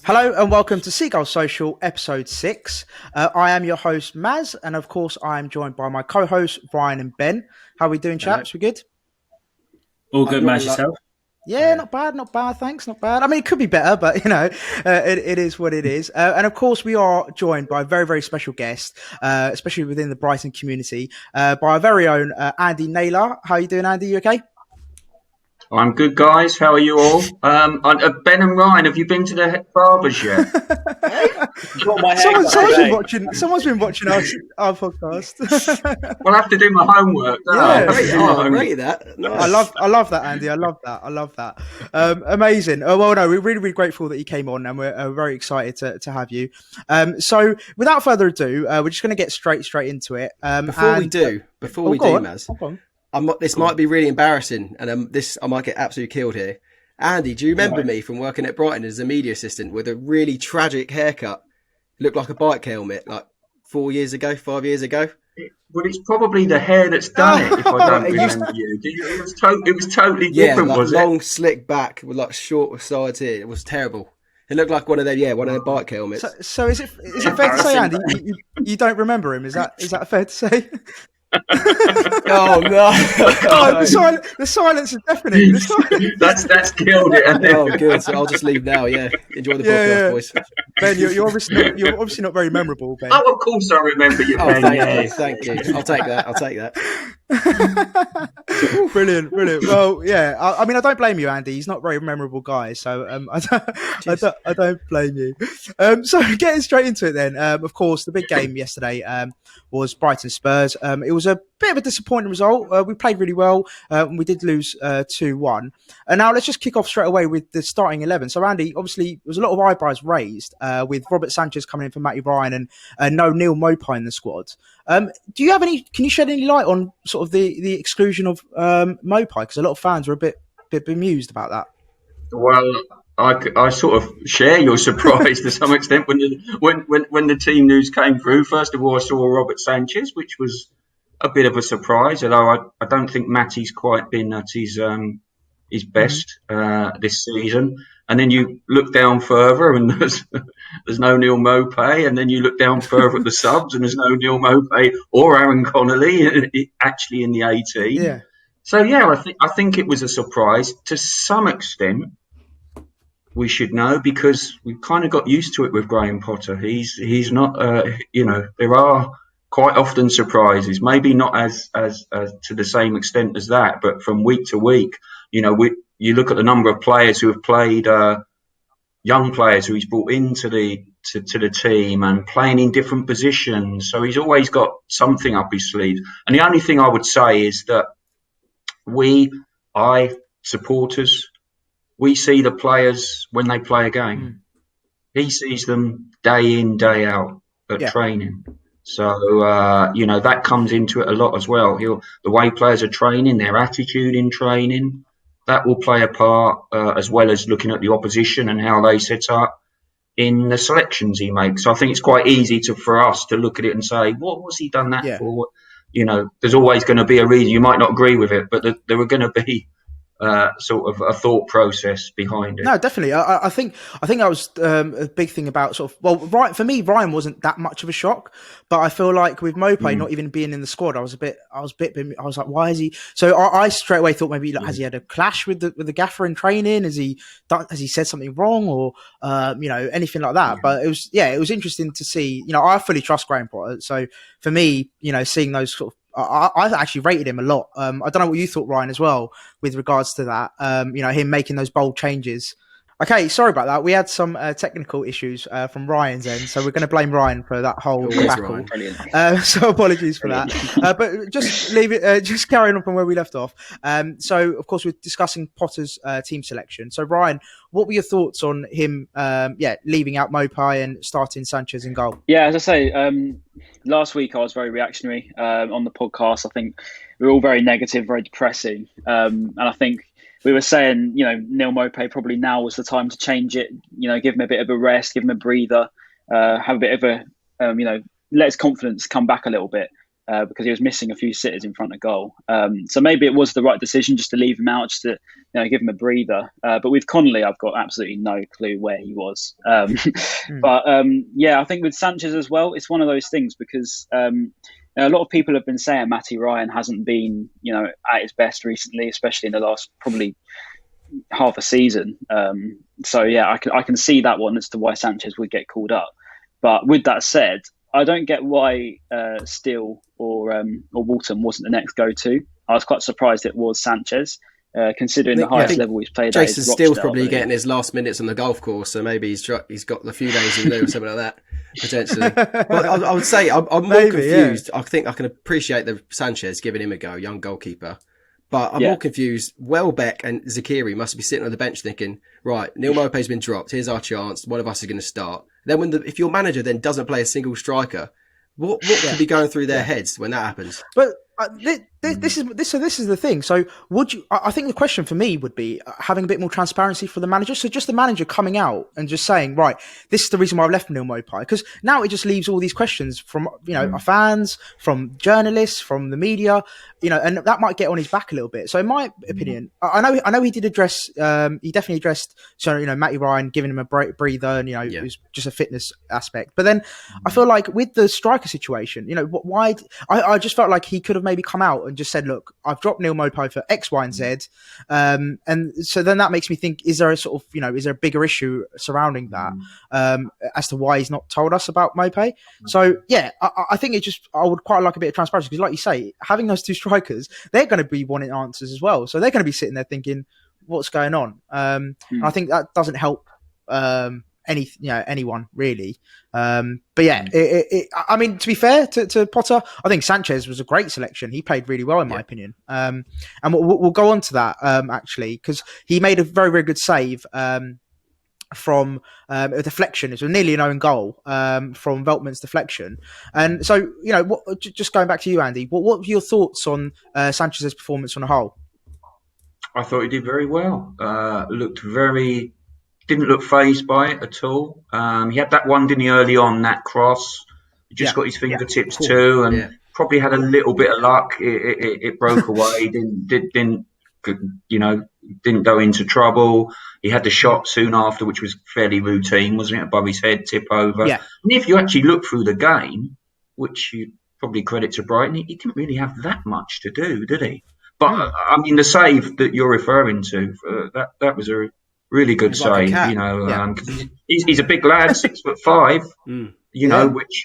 Hello and welcome to Seagulls Social, episode 6. I am your host, Maz, and of course I am joined by my co-hosts, Brian and Ben. How are we doing, chaps? We good? All good, Maz, yourself? Yeah, not bad, thanks, not bad. I mean, it could be better, but, it is what it is. And of course, we are joined by a very, very special guest, especially within the Brighton community, by our very own Andy Naylor. How are you doing, Andy? You okay? I'm good, guys. How are you all? Ben and Ryan, have you been to the barbers yet? Someone's been watching our podcast. Well, I have to do my homework. Great that. Nice. I love that, Andy. I love that. Amazing. Well, no, we're really, really grateful that you came on, and we're very excited to have you. So, without further ado, we're just going to get straight into it. Before we do, Maz. This might be really embarrassing, and I might get absolutely killed here. Andy, do you remember me from working at Brighton as a media assistant with a really tragic haircut? It looked like a bike helmet, like 5 years ago. Well, it's probably the hair that's done it, if I don't remember you. It was totally different, like was it? Long, slick back with like short sides here. It was terrible. It looked like one of them bike helmets. So is it fair to say, Andy, you don't remember him? Is that fair to say? Oh no! The silence is deafening. That's killed it. Oh, good. So I'll just leave now. Yeah, enjoy the podcast, boys. Ben, you're obviously not very memorable, Ben. Oh, of course I remember you. Oh, Ben, thank you. I'll take that. Brilliant. Well, yeah. I mean, I don't blame you, Andy. He's not a very memorable guy, so I don't blame you. So getting straight into it, then. Of course, the big game yesterday was Brighton Spurs. It was a bit of a disappointing result. We played really well. We did lose 2-1. And now let's just kick off straight away with the starting 11. So, Andy, obviously, there was a lot of eyebrows raised with Robert Sanchez coming in for Matty Ryan and no Neil Maupay in the squad. Can you shed any light on sort of the exclusion of Maupay? Because a lot of fans were a bit bemused about that. Well, I sort of share your surprise to some extent when the team news came through. First of all, I saw Robert Sanchez, which was a bit of a surprise, although I don't think Matty's quite been at his best this season. And then you look down further and there's no Neil Maupay, and then you look down further at the subs and there's no Neil Maupay or Aaron Connolly actually in the 18. Yeah. So yeah, I think it was a surprise to some extent. We should know, because we've kind of got used to it with Graham Potter. He's not there are quite often surprises, maybe not as to the same extent as that, but from week to week, you look at the number of players who have played, young players who he's brought into the team and playing in different positions. So he's always got something up his sleeve. And the only thing I would say is that supporters, we see the players when they play a game. He sees them day in, day out at training. So, that comes into it a lot as well. The way players are training, their attitude in training, that will play a part, as well as looking at the opposition and how they set up in the selections he makes. So I think it's quite easy for us to look at it and say, what was he done that for? There's always going to be a reason. You might not agree with it, but there are going to be sort of a thought process behind it. No, definitely. I think that was a big thing about right, for me, Ryan wasn't that much of a shock, but I feel like with Maupay not even being in the squad, I was like, why is he? So I straight away thought maybe has he had a clash with the gaffer in training? Has he said something wrong or anything like that? But it was interesting to see. I fully trust Graham Potter, so for me, seeing those sort of. I actually rated him a lot. I don't know what you thought, Ryan, as well, with regards to that. Him making those bold changes. Okay, sorry about that. We had some technical issues from Ryan's end, so we're going to blame Ryan for that whole debacle. So apologies for that. But just leave it. Just carrying on from where we left off. So of course we're discussing Potter's team selection. So Ryan, what were your thoughts on him? Leaving out Maupay and starting Sanchez in goal. Yeah, as I say, last week I was very reactionary on the podcast. I think we were all very negative, very depressing, and I think. We were saying, Neil Maupay probably now was the time to change it, give him a bit of a rest, give him a breather, have a bit of let his confidence come back a little bit. because he was missing a few sitters in front of goal. So maybe it was the right decision just to leave him out, just to give him a breather. But with Connolly, I've got absolutely no clue where he was. But I think with Sanchez as well, it's one of those things because a lot of people have been saying Matty Ryan hasn't been at his best recently, especially in the last probably half a season. I can see that one as to why Sanchez would get called up. But with that said, I don't get why Steele or Walton wasn't the next go-to. I was quite surprised it was Sanchez, considering the highest level he's played Jason at. Steele's probably getting his last minutes on the golf course, so maybe he's got a few days in lieu or something like that, potentially. But I would say I'm more confused. Yeah. I think I can appreciate the Sanchez giving him a go, young goalkeeper. But I'm more confused. Welbeck and Zakiri must be sitting on the bench thinking, right, Neil Maupay's been dropped. Here's our chance. One of us is going to start. Then if your manager then doesn't play a single striker, what could be going through their heads when that happens? But this is the thing. So would you? I think the question for me would be having a bit more transparency for the manager. So just the manager coming out and just saying, right, this is the reason why I've left Neil Maupay. Because now it just leaves all these questions from our fans, from journalists, from the media, and that might get on his back a little bit. So in my opinion, I know he did address, he definitely addressed, Matty Ryan, giving him a breather, and it was just a fitness aspect. But then I feel like with the striker situation, why I just felt like he could have maybe come out and just said, look, I've dropped Neil Maupay for X, Y, and Z. And so then that makes me think, is there a sort of, is there a bigger issue surrounding that as to why he's not told us about Maupay? So, yeah, I think I would quite like a bit of transparency because like you say, having those two strikers, they're going to be wanting answers as well. So they're going to be sitting there thinking, what's going on? And I think that doesn't help anyone really. But yeah, I mean, to be fair to Potter, I think Sanchez was a great selection. He played really well in my opinion. And we'll go on to that actually, because he made a very, very good save from a deflection. It was nearly an own goal from Veltman's deflection. And so, just going back to you, Andy, what were your thoughts on Sanchez's performance on the whole? I thought he did very well. Didn't look fazed by it at all. He had that one, didn't he, early on, that cross. He just got his fingertips too, and probably had a little bit of luck. It broke away. Didn't go into trouble. He had the shot soon after, which was fairly routine, wasn't it? Above his head, tip over. Yeah. And if you actually look through the game, which you probably credit to Brighton, he didn't really have that much to do, did he? But I mean, the save that you're referring to, that was a really good save, he's a big lad, 6'5",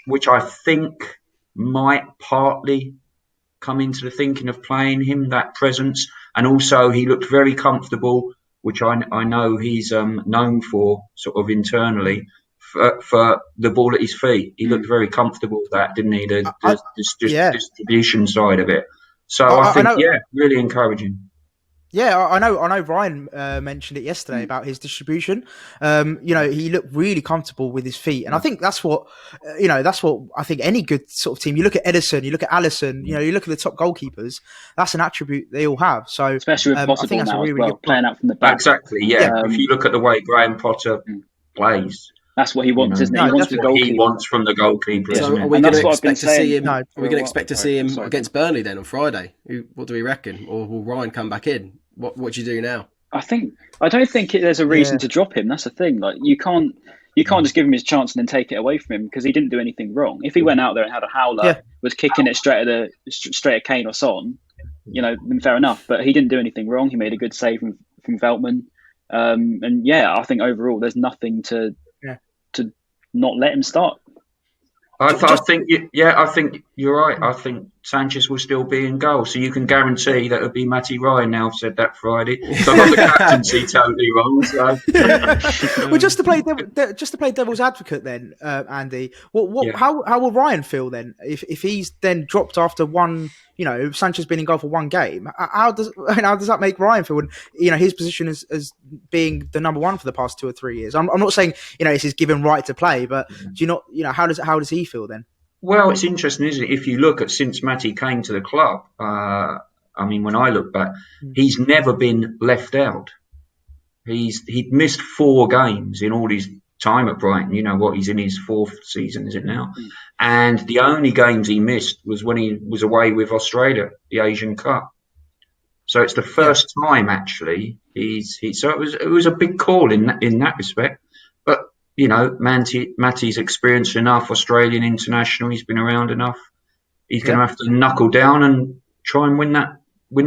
which I think might partly come into the thinking of playing him, that presence. And also he looked very comfortable, which I know he's known for sort of internally, for the ball at his feet. He looked very comfortable with that, didn't he? The distribution side of it. So I think, really encouraging. Yeah, I know. Ryan mentioned it yesterday about his distribution. He looked really comfortable with his feet, and I think that's what I think any good sort of team. You look at Edison, you look at Alisson, you look at the top goalkeepers. That's an attribute they all have. So especially with Potter now as well, playing out from the back. Exactly. Yeah. If you look at the way Graham Potter plays, that's what he wants, isn't it? He wants what he wants from the goalkeeper. So are we going to expect to see him? Are we going to expect to see him against Burnley then on Friday? What do we reckon? Or will Ryan come back in? What do you do now? I don't think there's a reason to drop him. That's the thing. Like you can't just give him his chance and then take it away from him because he didn't do anything wrong. If he went out there and had a howler, was kicking it straight at Kane or Son, then fair enough. But he didn't do anything wrong. He made a good save from Veltman. I think overall there's nothing to not let him start. I think you're right. I think Sanchez will still be in goal, so you can guarantee that it'll be Matty Ryan now. I've said that Friday, so I got the captaincy totally wrong. So. Well, just to play devil's advocate, then, Andy, how will Ryan feel then if he's then dropped after one? Sanchez been in goal for one game. How does that make Ryan feel? When his position as being the number one for the past 2 or 3 years. I'm not saying it's his given right to play, but do you not? How does he feel then? Well, it's interesting, isn't it? If you look at since Matty came to the club, when I look back, he's never been left out. He'd missed 4 games in all his time at Brighton. You know what? He's in his 4th season, is it now? And the only games he missed was when he was away with Australia, the Asian Cup. So it's the first time actually so it was a big call in that respect. But you know, Matty's experienced enough, Australian international. He's been around enough. He's going to have to knuckle down and try and win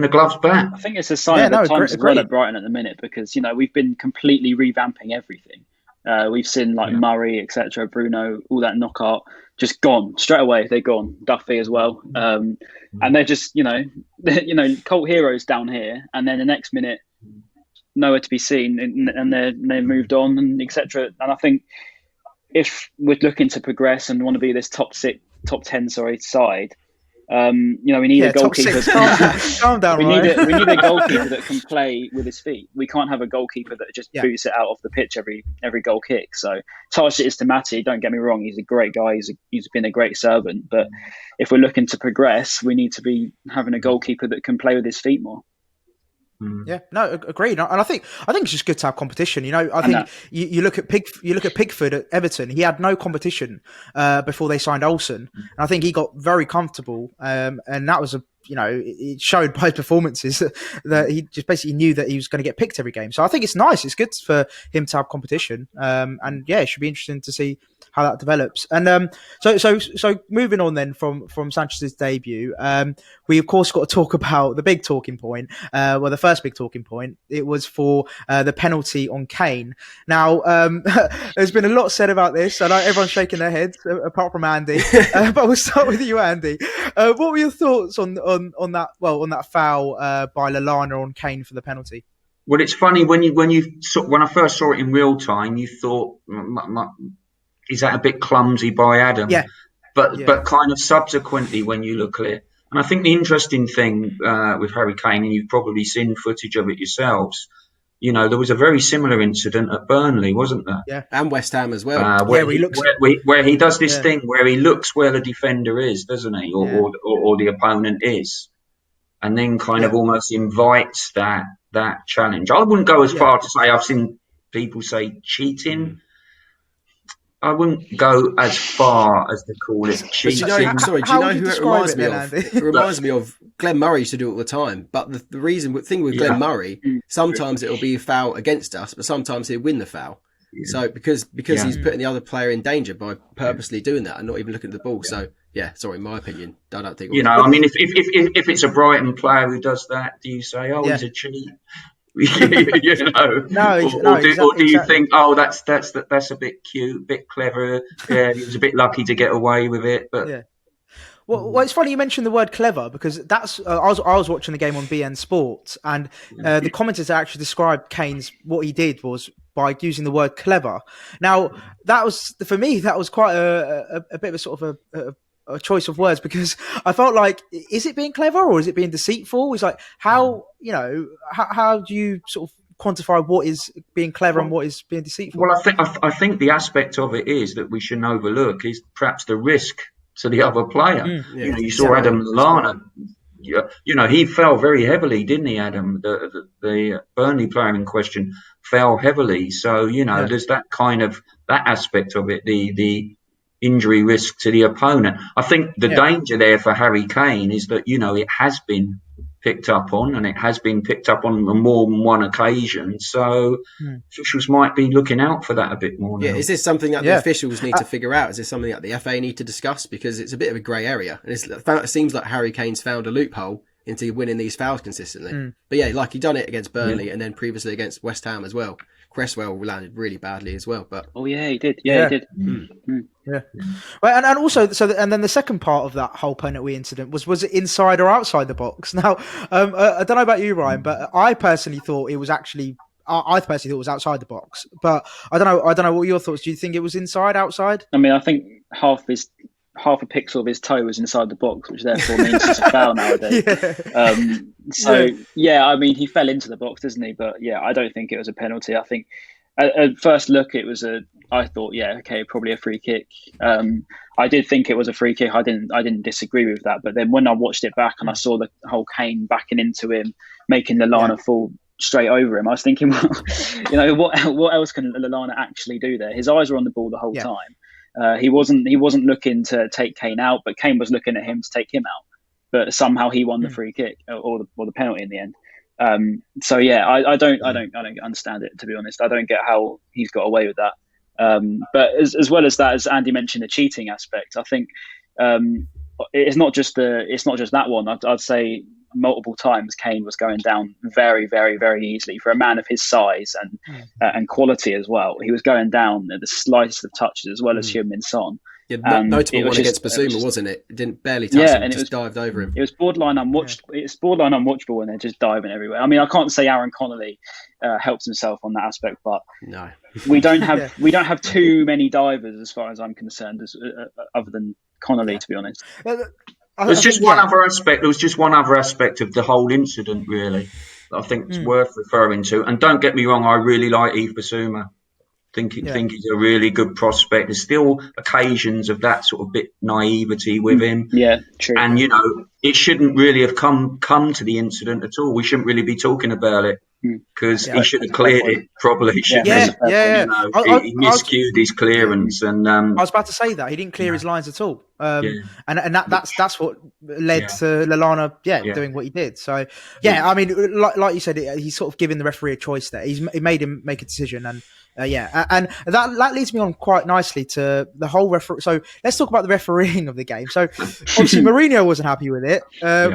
the gloves back. I think it's a sign of the times as well at Brighton at the minute, because you know we've been completely revamping everything. We've seen like Murray, etc., Bruno, all that knockout, just gone straight away. They're gone. Duffy as well, and they're just you know cult heroes down here, and then the next minute nowhere to be seen, and they're moved on, and etc. And I think if we're looking to progress and want to be this top 10 side. You know, we need a goalkeeper. Calm down, we need a goalkeeper that can play with his feet. We can't have a goalkeeper that just boots it out off the pitch every goal kick. So harsh it is to Matty. Don't get me wrong; he's a great guy. He's been a great servant. But if we're looking to progress, we need to be having a goalkeeper that can play with his feet more. Yeah, no, agreed. And I think it's just good to have competition. You know, I think you look at Pickford at Everton. He had no competition before they signed Olsen, and I think he got very comfortable. And that was it showed by his performances that he just basically knew that he was going to get picked every game. So I think it's nice. It's good for him to have competition. And yeah, it should be interesting to see how that develops. And so moving on then from Sanchez's debut, we of course got to talk about the big talking point. The first big talking point, it was for the penalty on Kane. Now, there's been a lot said about this. I know everyone's shaking their heads apart from Andy, but we'll start with you, Andy. What were your thoughts on that foul by Lallana on Kane for the penalty? Well, it's funny when I first saw it in real time, you thought, is that a bit clumsy by Adam? Yeah. But kind of subsequently when you look at it, and I think the interesting thing with Harry Kane, and you've probably seen footage of it yourselves, you know, there was a very similar incident at Burnley, wasn't there? Yeah, and West Ham as well. Where he does this thing where he looks where the defender is, doesn't he, or the opponent is, and then kind of almost invites that challenge. I wouldn't go as far to say I've seen people say cheating. I wouldn't go as far as to call it cheating. Do you know who it reminds me of? It reminds me of Glenn Murray used to do it all the time. But the thing with Glenn Murray, sometimes it'll be a foul against us, but sometimes he'll win the foul. Yeah. So because he's putting the other player in danger by purposely doing that and not even looking at the ball. So in my opinion, I don't think I mean, if it's a Brighton player who does that, do you say, he's a cheat? Or do you think, that's a bit cute, a bit clever? Yeah, he was a bit lucky to get away with it. But well, it's funny you mentioned the word clever, because that's I was watching the game on BN Sports, and the commenters actually described what he did was by using the word clever. Now that was, for me, that was quite a bit of a sort of a choice of words, because I felt like, is it being clever or is it being deceitful? It's like, how do you sort of quantify what is being clever and what is being deceitful? Well, I think the aspect of it is that we shouldn't overlook is perhaps the risk to the other player. You saw Adam Lallana. He fell very heavily, didn't he, Adam? The Burnley player in question fell heavily. So there's that kind of that aspect of it. The injury risk to the opponent. I think the danger there for Harry Kane is that, it has been picked up on, and it has been picked up on more than one occasion. So officials might be looking out for that a bit more now. Yeah, is this something that the officials need to figure out? Is this something that the FA need to discuss? Because it's a bit of a grey area. And it seems like Harry Kane's found a loophole into winning these fouls consistently. But like he done it against Burnley and then previously against West Ham as well. Cresswell landed really badly as well, but he did. He did. Yeah. Well, and also, and then the second part of that whole penalty incident was it inside or outside the box? Now, I don't know about you, Ryan, but I personally thought it was actually. I personally thought it was outside the box, but I don't know what your thoughts. Do you think it was inside, outside? I mean, I think half a pixel of his toe was inside the box, which therefore means it's a foul nowadays. I mean, he fell into the box, doesn't he? But I don't think it was a penalty. I think at first look, it was I thought, probably a free kick. I did think it was a free kick. I didn't disagree with that. But then when I watched it back and I saw the whole Kane backing into him, making Lallana fall straight over him. I was thinking, well, you know, what else can Lallana actually do there? His eyes were on the ball the whole time. He wasn't looking to take Kane out, but Kane was looking at him to take him out. But somehow he won the free kick or the penalty in the end. So yeah, I don't understand it, to be honest. I don't get how he's got away with that. But as well as that, as Andy mentioned, the cheating aspect, I think it's not just that one. I'd say multiple times Kane was going down very, very, very easily for a man of his size and quality as well. He was going down at the slightest of touches, as well as Heung-min Son. Yeah, notable one against Basuma, wasn't it? It didn't barely touch him, and just dived over him. It was borderline unwatchable when they're just diving everywhere. I mean, I can't say Aaron Connolly helps himself on that aspect, but no, we don't have too many divers as far as I'm concerned, other than Connolly, to be honest. There's just one other aspect. There was just one other aspect of the whole incident, really, that I think it's worth referring to. And don't get me wrong, I really like Yves Basuma. Think he's a really good prospect. There's still occasions of that sort of bit naivety with him. Yeah, true. And you know, it shouldn't really have come to the incident at all. We shouldn't really be talking about it because he should have cleared it properly. He miscued his clearance, and I was about to say that he didn't clear his lines at all. And that's what led to Lallana doing what he did. So I mean, like you said, he's sort of giving the referee a choice there. He made him make a decision, and and that leads me on quite nicely to the whole referee. So let's talk about the refereeing of the game. So obviously Mourinho wasn't happy with it.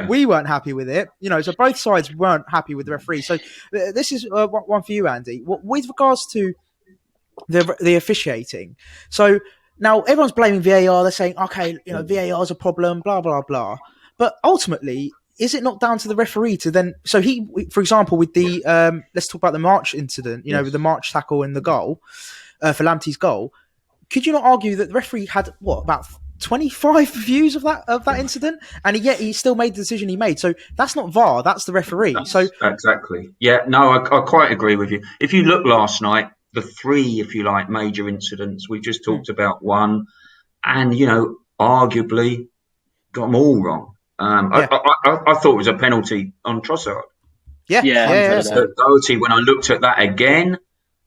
We weren't happy with it. You know, so both sides weren't happy with the referee. So this is one for you, Andy. With regards to the officiating. So now everyone's blaming VAR. They're saying, okay, you know, VAR is a problem, blah blah blah. But ultimately, is it not down to the referee to then? So for example, with the let's talk about the March incident. You know, with the March tackle and the goal for Lamptey's goal. Could you not argue that the referee had about 25 views of that incident, and yet he still made the decision he made? So that's not VAR, that's the referee. Exactly. Yeah, no, I quite agree with you. If you look last night, the three, if you like, major incidents, we just talked about one, and you know, arguably got them all wrong. I thought it was a penalty on Trossard. Yeah. When I looked at that again,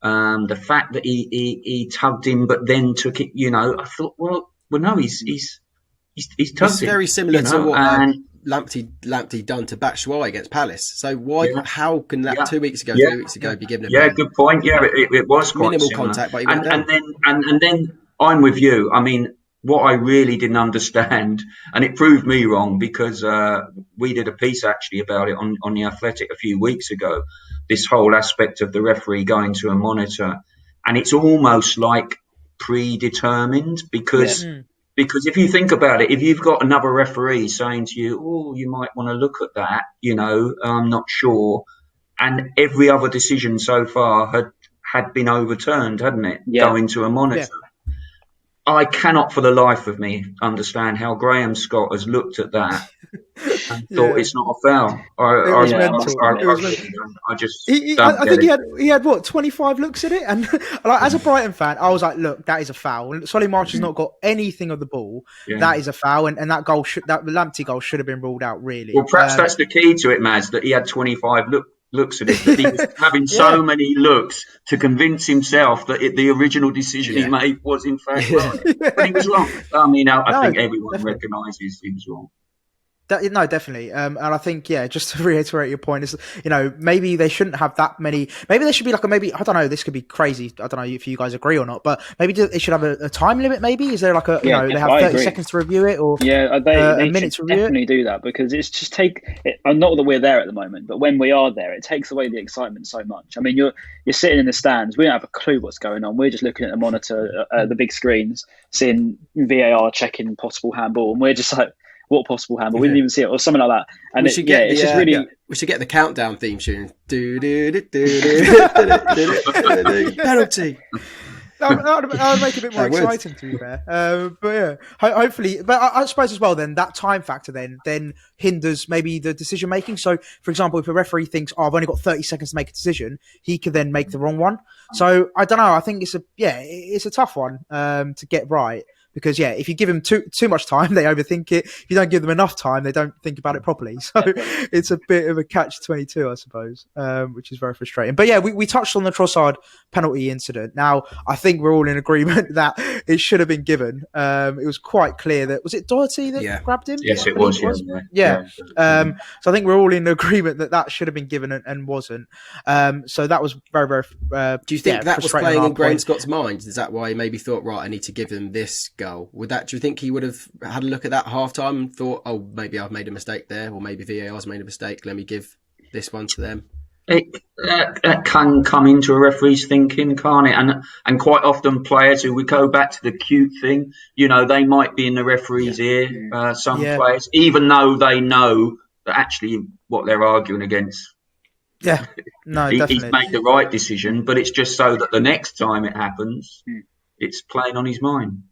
the fact that he tugged him but then took it, you know, I thought, well, no, he's tugged It's very similar to what Lamptey done to Batshuayi against Palace. So how can that 2 weeks ago, 3 weeks ago be given a pen? Good point. Yeah, it was quite minimal similar. contact, but he went down. And then I'm with you. I mean, what I really didn't understand, and it proved me wrong, because we did a piece actually about it on The Athletic a few weeks ago, this whole aspect of the referee going to a monitor. And it's almost like predetermined, because if you think about it, if you've got another referee saying to you, oh, you might want to look at that, you know, I'm not sure. And every other decision so far had been overturned, hadn't it? Going to a monitor. I cannot for the life of me understand how Graham Scott has looked at that and thought it's not a foul. I think he had what, 25 looks at it, and like, as a Brighton fan, I was like, look, that is a foul. Solly March has not got anything of the ball. That is a foul, and that goal that Lamptey goal should have been ruled out. Really. Well, perhaps that's the key to it, Maz, that he had 25 looks at it, that he was having so many looks to convince himself that the original decision he made was in fact right. But he was wrong. I mean, I think everyone recognises he was wrong. No, definitely. And I think, just to reiterate your point, is, you know, maybe they shouldn't have that many. Maybe there should be I don't know, this could be crazy. I don't know if you guys agree or not, but maybe they should have a time limit. Maybe is there they have 30 seconds to review it, or they a minute to review definitely do that, because it's just not that we're there at the moment, but when we are there, it takes away the excitement so much. I mean, you're sitting in the stands, we don't have a clue what's going on. We're just looking at the monitor, the big screens, seeing VAR checking possible handball, and we're just like, what possible handball? We didn't even see it, or something like that. And we should get the countdown theme tune. Penalty. That would make it a bit more exciting, to be fair. Hopefully. But I suppose as well, then that time factor then hinders maybe the decision making. So, for example, if a referee thinks, I've only got 30 seconds to make a decision, he could then make the wrong one. So I don't know. I think it's a tough one to get right. because if you give them too much time, they overthink it. If you don't give them enough time, they don't think about it properly. So it's a bit of a catch-22, I suppose, which is very frustrating. But we touched on the Trossard penalty incident. Now, I think we're all in agreement that it should have been given. It was quite clear that, was it Doherty that grabbed him? Yes, it was. Yeah. So I think we're all in agreement that should have been given and wasn't. So that was very, very. Do you think that was playing in Graham Scott's mind? Is that why he maybe thought, right, I need to give them this goal? Do you think he would have had a look at that half time and thought, oh, maybe I've made a mistake there, or maybe VAR's made a mistake, let me give this one to them? That can come into a referee's thinking, can't it? And quite often players who we go back to the cute thing, they might be in the referee's ear, some players, even though they know that actually what they're arguing against. Yeah, no, definitely. He's made the right decision, but it's just so that the next time it happens, it's playing on his mind.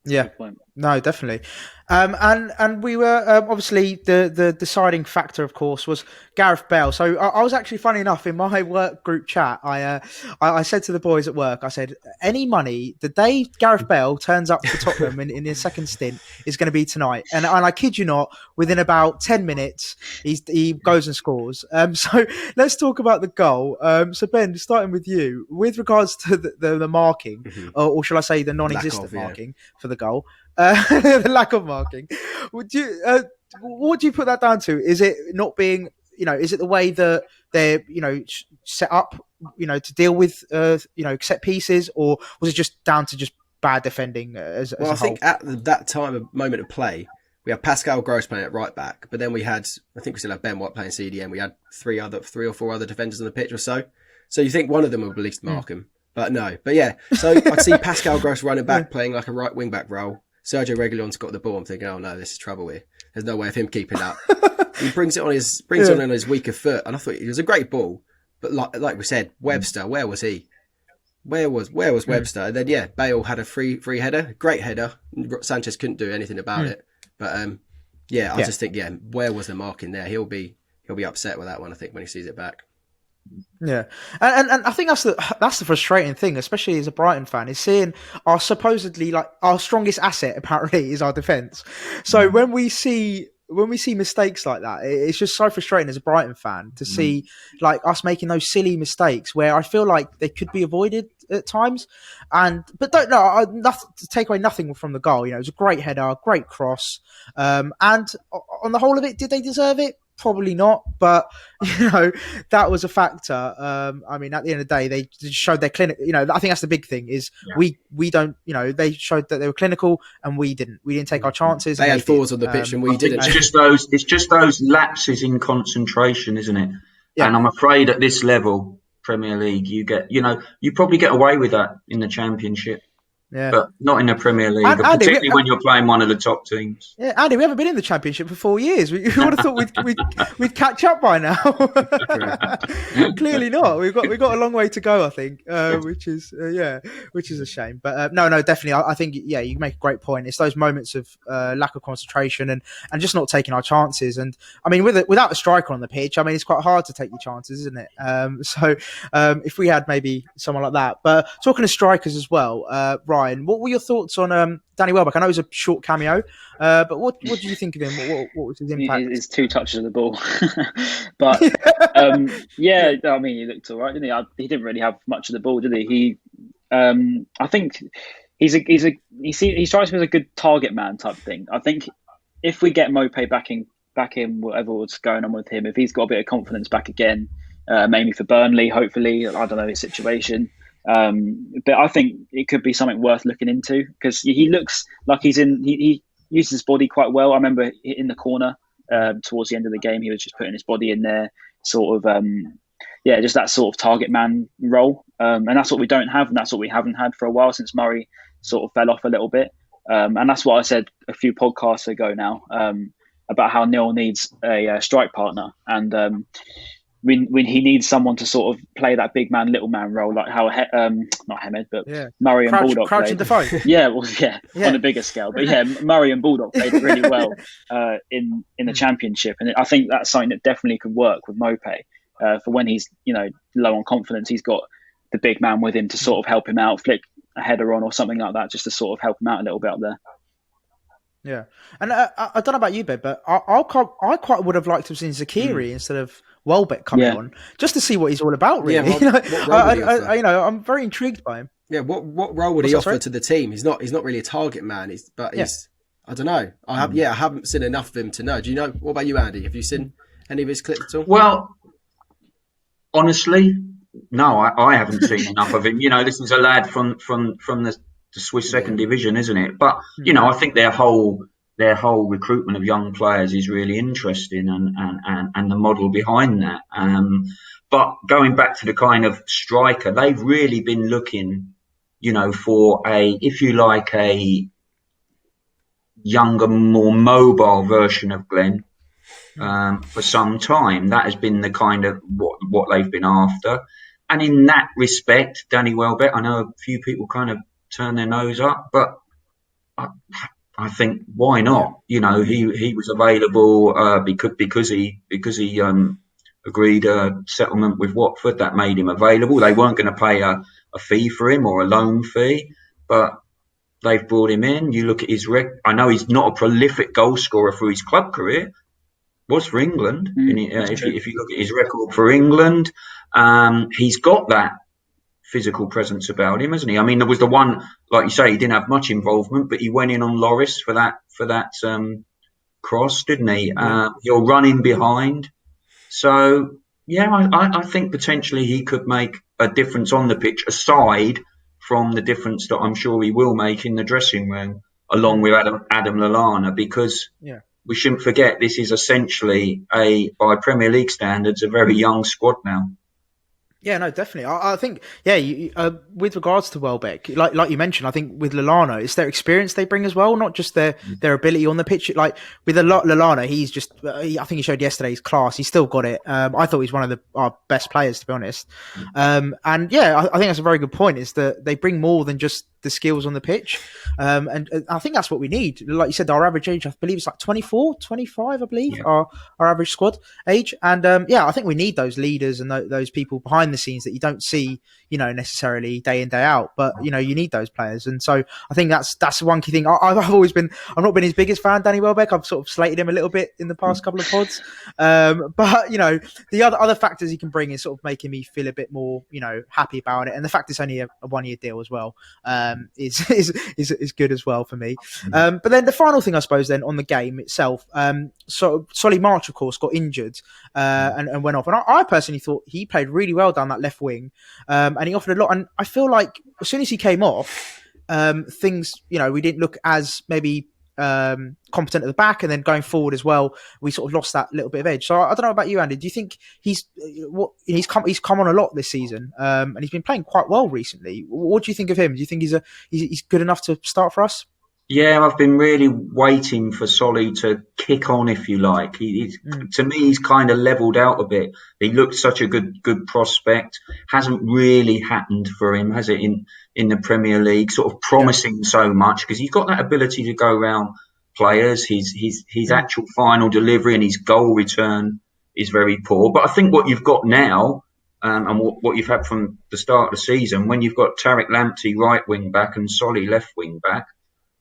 Yeah, no, definitely. And we were obviously the deciding factor, of course, was Gareth Bale. So I was actually, funny enough, in my work group chat, I said to the boys at work, I said, any money the day Gareth Bale turns up for Tottenham in his second stint is going to be tonight. And I kid you not, within about 10 minutes, he goes and scores. So let's talk about the goal. So Ben, starting with you, with regards to the marking, or shall I say the non-existent marking for the goal, the lack of marking. What do you put that down to? Is it not being, is it the way that they're, set up, to deal with, set pieces, or was it just down to just bad defending as a whole? I think at that moment of play, we had Pascal Gross playing at right back, but then I think we still have Ben White playing CDM. We had three or four other defenders on the pitch or so. So you think one of them would at least mark him, but no. But yeah, so I'd see Pascal Gross running back, playing like a right wing back role. Sergio Reguilon's got the ball. I'm thinking, oh no, this is trouble here. There's no way of him keeping up. He brings it on his weaker foot, and I thought it was a great ball. But like we said, Webster, where was he? Where was Webster? And then Bale had a free header, great header. Sanchez couldn't do anything about it. But I just think, where was the marking there? He'll be upset with that one, I think, when he sees it back. Yeah, and I think that's the frustrating thing, especially as a Brighton fan, is seeing our supposedly our strongest asset apparently is our defence. So when we see mistakes like that, it's just so frustrating as a Brighton fan to see us making those silly mistakes where I feel like they could be avoided at times. But nothing to take away nothing from the goal. It was a great header, great cross, and on the whole of it, did they deserve it? Probably not, but that was a factor. I mean, at the end of the day, they just showed their clinic. I think that's the big thing is we don't. They showed that they were clinical, and we didn't. We didn't take our chances. They had fours on the pitch, and we didn't. It's just those lapses in concentration, isn't it? Yeah. And I'm afraid at this level, Premier League, you probably get away with that in the Championship. Yeah. But not in the Premier League, particularly when you're playing one of the top teams. Yeah, Andy, we haven't been in the Championship for 4 years. We would have thought we'd catch up by now. Clearly not. We've got a long way to go, I think, which is a shame. But no, definitely. I think you make a great point. It's those moments of lack of concentration and just not taking our chances. And I mean, without a striker on the pitch, I mean, it's quite hard to take your chances, isn't it? So if we had maybe someone like that. But talking to strikers as well, Ryan, what were your thoughts on Danny Welbeck? I know it was a short cameo, but what did you think of him? What was his impact? His 2 touches of the ball, but I mean, he looked all right, didn't he? He didn't really have much of the ball, did he? I think he strikes me as a good target man type thing. I think if we get Mopé back in whatever was going on with him, if he's got a bit of confidence back again, maybe for Burnley, hopefully, I don't know his situation. But I think it could be something worth looking into because he looks like he uses his body quite well. I remember in the corner towards the end of the game, he was just putting his body in there, sort of, just that sort of target man role. And that's what we don't have, and that's what we haven't had for a while since Murray sort of fell off a little bit. And that's what I said a few podcasts ago now about how Neil needs a strike partner. And when he needs someone to sort of play that big man, little man role, like how not Hemed, but Murray and Bulldog Crouch played. On a bigger scale. But Murray and Bulldog played really well in the Championship, and I think that's something that definitely could work with Mopé for when he's low on confidence. He's got the big man with him to sort of help him out, a header on or something like that, just to sort of help him out a little bit up there. Yeah, and I don't know about you, Ben, but I quite would have liked to have seen Zakiri instead of Welbeck coming on, just to see what he's all about. Really, I'm very intrigued by him. Yeah, what role would he offer to the team? He's not really a target man. He's I don't know. I haven't seen enough of him to know. Do you know? What about you, Andy? Have you seen any of his clips at all? Well, honestly, no, I haven't seen enough of him. This is a lad from the Swiss second division, isn't it? But I think their whole recruitment of young players is really interesting, and the model behind that. But going back to the kind of striker, they've really been looking, for a younger, more mobile version of Glenn for some time. That has been the kind of what they've been after. And in that respect, Danny Welbeck, I know a few people kind of turn their nose up, but I think why not? He was available because he agreed a settlement with Watford that made him available. They weren't going to pay a fee for him or a loan fee, but they've brought him in. You look at his I know he's not a prolific goal scorer for his club career. Was for England. If you look at his record for England, he's got that physical presence about him, hasn't he? I mean, there was the one, like you say, he didn't have much involvement, but he went in on Loris for that cross, didn't he? He'll run in behind. So, I think potentially he could make a difference on the pitch, aside from the difference that I'm sure he will make in the dressing room, along with Adam Lallana, because we shouldn't forget this is essentially by Premier League standards, a very young squad now. Yeah, no, definitely. I think, with regards to Welbeck, like you mentioned, I think with Lallana, it's their experience they bring as well, not just their ability on the pitch. Like with Lallana, he's just, I think he showed yesterday's class. He's still got it. I thought he's one of our best players, to be honest. I think that's a very good point, is that they bring more than just the skills on the pitch. And I think that's what we need. Like you said, our average age, I believe it's like 24, 25, I believe, our average squad age. And I think we need those leaders and those people behind the scenes that you don't see, necessarily day in, day out, but you need those players. And so I think that's one key thing. I've not been his biggest fan, Danny Welbeck. I've sort of slated him a little bit in the past couple of pods. But the other factors he can bring is sort of making me feel a bit more, happy about it. And the fact it's only a 1-year deal as well, is good as well for me. But then the final thing, I suppose, then on the game itself, so Solly March, of course, got injured and went off. And I personally thought he played really well down that left wing, and he offered a lot. And I feel like as soon as he came off, things, we didn't look as maybe competent at the back, and then going forward as well, we sort of lost that little bit of edge. So I don't know about you, Andy. Do you think he's come on a lot this season, and he's been playing quite well recently? What do you think of him? Do you think he's good enough to start for us? Yeah, I've been really waiting for Solly to kick on, if you like. To me, he's kind of levelled out a bit. He looked such a good prospect. Hasn't really happened for him, has it, in the Premier League? Sort of promising so much, because he's got that ability to go around players. His actual final delivery and his goal return is very poor. But I think what you've got now, and what you've had from the start of the season, when you've got Tariq Lamptey right wing back and Solly left wing back,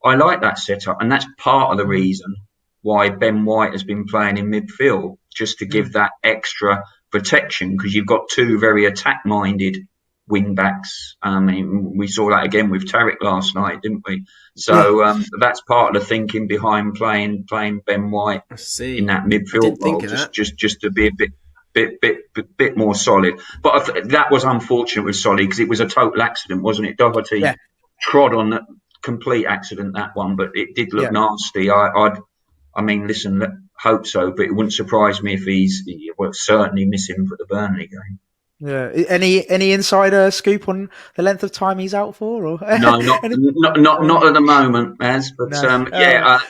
I like that setup, and that's part of the reason why Ben White has been playing in midfield, just to give that extra protection, because you've got two very attack-minded wing-backs. We saw that again with Tariq last night, didn't we? So that's part of the thinking behind playing Ben White in that midfield role, just to be a bit more solid. But that was unfortunate with Solly, because it was a total accident, wasn't it? Doherty trod on the complete accident, that one, but it did look nasty. I mean, listen, hope so, but it wouldn't surprise me if we'll certainly miss him for the Burnley game. Yeah. Any insider scoop on the length of time he's out for? Or? No, not at the moment, Az. But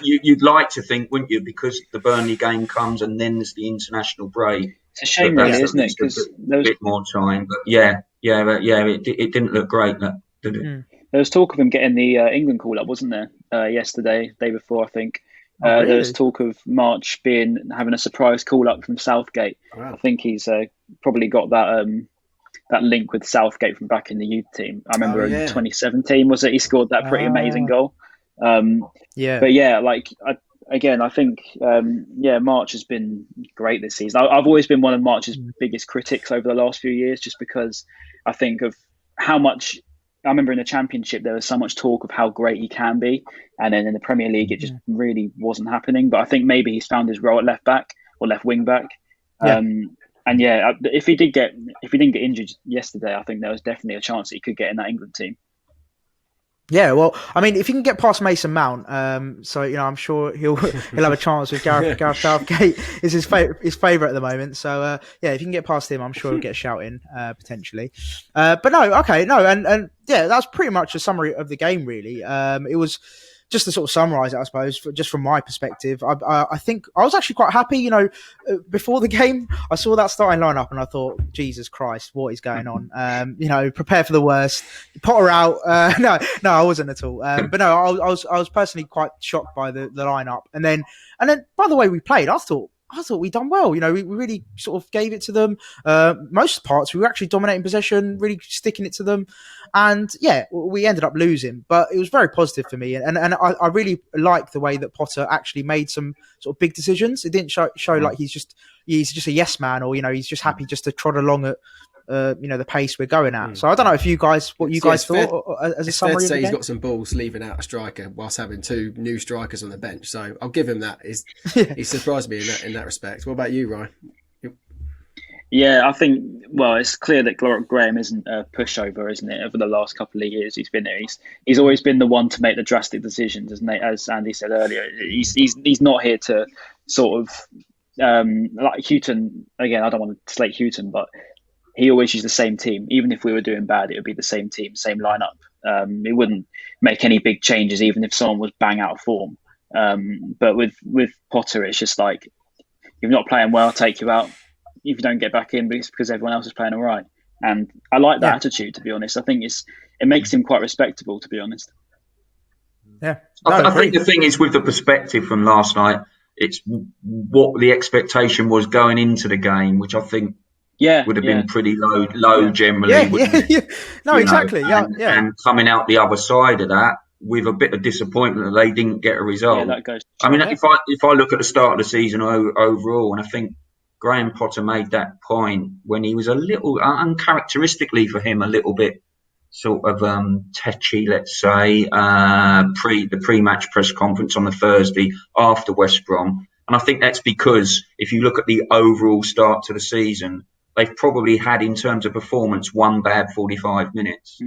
you'd like to think, wouldn't you? Because the Burnley game comes and then there's the international break. It's a shame, really, isn't it? Because there was a bit more time. But it didn't look great, did it? There was talk of him getting the England call-up, wasn't there? Yesterday, day before, I think. Really? There was talk of March having a surprise call-up from Southgate. Wow. I think he's probably got that that link with Southgate from back in the youth team. I remember in 2017, was it? He scored that pretty amazing goal. But yeah, like I think March has been great this season. I've always been one of March's biggest critics over the last few years, just because I think of how much. I remember in the Championship there was so much talk of how great he can be, and then in the Premier League it just really wasn't happening. But I think maybe he's found his role at left back or left wing back. If he didn't get injured yesterday, I think there was definitely a chance that he could get in that England team. Yeah, well, I mean, if he can get past Mason Mount, I'm sure he'll have a chance with Gareth Southgate. Is his favourite at the moment. So if you can get past him, I'm sure he'll get a shout in potentially. And that's pretty much a summary of the game. Really, it was. Just to sort of summarise it, I suppose, just from my perspective, I think I was actually quite happy. Before the game, I saw that starting lineup and I thought, Jesus Christ, what is going on? Prepare for the worst. Potter out. No, I wasn't at all. I was personally quite shocked by the lineup. And then, by the way we played, I thought we done well. We really sort of gave it to them. Most parts, we were actually dominating possession, really sticking it to them. And we ended up losing, but it was very positive for me. And I really like the way that Potter actually made some sort of big decisions. It didn't show like he's just a yes man, or he's just happy just to trot along at the pace we're going at. So I don't know if you guys thought as a summary. Fair to say he's got some balls leaving out a striker whilst having two new strikers on the bench. So I'll give him that. He surprised me in that respect. What about you, Ryan? Yeah, I think, it's clear that Graham isn't a pushover, isn't it? Over the last couple of years he's been there. He's always been the one to make the drastic decisions, isn't he? As Andy said earlier, he's not here to sort of like Houghton. Again, I don't want to slate Houghton, but he always used the same team. Even if we were doing bad, it would be the same team, same lineup. He wouldn't make any big changes, even if someone was bang out of form. But with Potter, it's just like, if you're not playing well, I'll take you out. If you don't get back in, it's because everyone else is playing all right. And I like that attitude, to be honest. I think it makes him quite respectable, to be honest. Yeah. I think the thing is, with the perspective from last night, it's what the expectation was going into the game, which I think would have been pretty low generally. No, exactly. And coming out the other side of that with a bit of disappointment that they didn't get a result. Yeah, that goes. I mean, if I look at the start of the season overall, and I think Graham Potter made that point when he was a little, uncharacteristically for him, a little bit sort of tetchy, let's say, the pre-match press conference on the Thursday after West Brom. And I think that's because if you look at the overall start to the season, they've probably had, in terms of performance, one bad 45 minutes.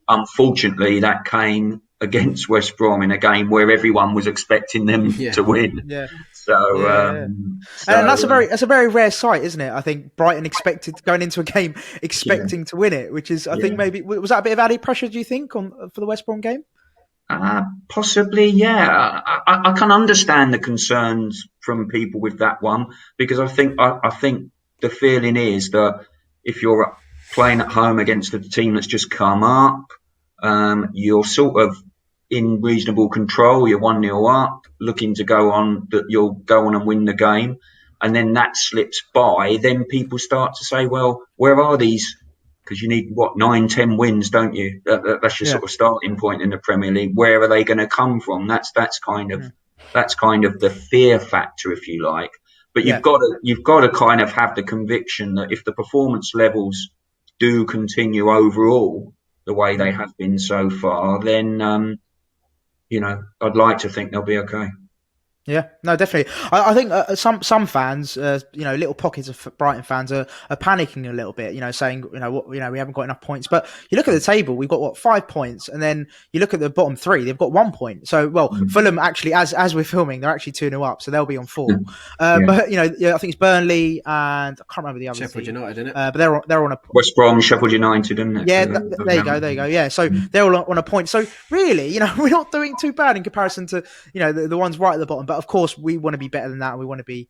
Unfortunately, that came against West Brom in a game where everyone was expecting them to win. Yeah. And that's a very rare sight, isn't it? I think Brighton going into a game expecting to win it, which is, I think, maybe was that a bit of added pressure? Do you think for the West Brom game? Possibly, yeah. I can understand the concerns from people with that one, because I think the feeling is that if you're playing at home against a team that's just come up, you're sort of in reasonable control. You're 1-0 up, looking to go on, that you'll go on and win the game, and then that slips by. Then people start to say, well, where are these? Because you need 9-10 wins, don't you? That's your sort of starting point in the Premier League. Where are they going to come from? That's kind of the fear factor, if you like. But you've got to kind of have the conviction that if the performance levels do continue overall the way they have been so far, then I'd like to think they'll be okay. Yeah, no, definitely. I think some fans, little pockets of Brighton fans are panicking a little bit, saying, we haven't got enough points. But you look at the table, we've got 5 points, and then you look at the bottom 3, they've got 1 point. So, Fulham actually, as we're filming, they're actually 2-0 up, so they'll be on 4. But I think it's Burnley and I can't remember the other Sheffield United, isn't it? But they're on a West Brom, Sheffield United, isn't it? Yeah, there you go. Yeah, so they're all on a point. So really, we're not doing too bad in comparison to the ones right at the bottom. But of course, we want to be better than that. We want to be,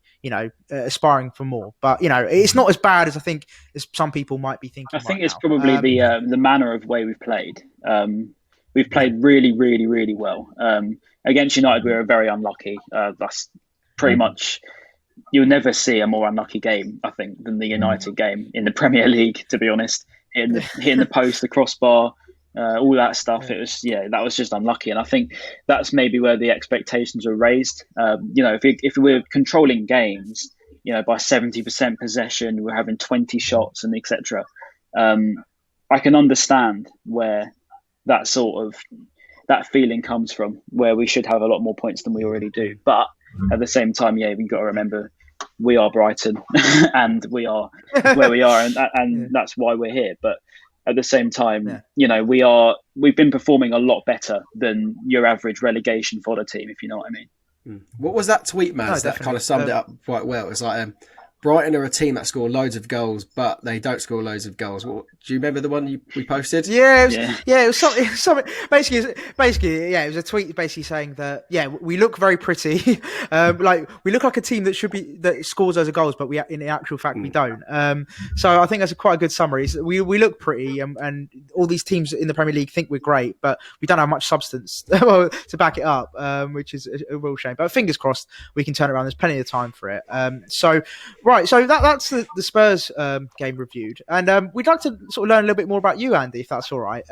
aspiring for more. But it's not as bad as I think as some people might be thinking. I think it's probably the manner of way we've played. We've played really, really, really well. Against United, we were very unlucky. That's pretty much. You'll never see a more unlucky game, I think, than the United game in the Premier League, to be honest. hitting the post, the crossbar, all that stuff. It was that was just unlucky, and I think that's maybe where the expectations were raised. If we're controlling games, by 70% possession, we're having 20 shots and etc. I can understand where that feeling comes from, where we should have a lot more points than we already do. But at the same time, we've got to remember we are Brighton and we are where we are, and that's why we're here. But at the same time, we've been performing a lot better than your average relegation fodder team, if you know what I mean. What was that tweet, Maz, that kind of summed it up quite well? It's like Brighton are a team that score loads of goals, but they don't score loads of goals. Do you remember the one we posted? It was something. Basically, it was a tweet basically saying that we look very pretty, like we look like a team that scores loads of goals, but in actual fact we don't. So I think that's quite a good summary. We look pretty, and all these teams in the Premier League think we're great, but we don't have much substance to back it up, which is a real shame. But fingers crossed we can turn it around. There's plenty of time for it. Right, so that's the Spurs game reviewed, and we'd like to sort of learn a little bit more about you, Andy, if that's all right.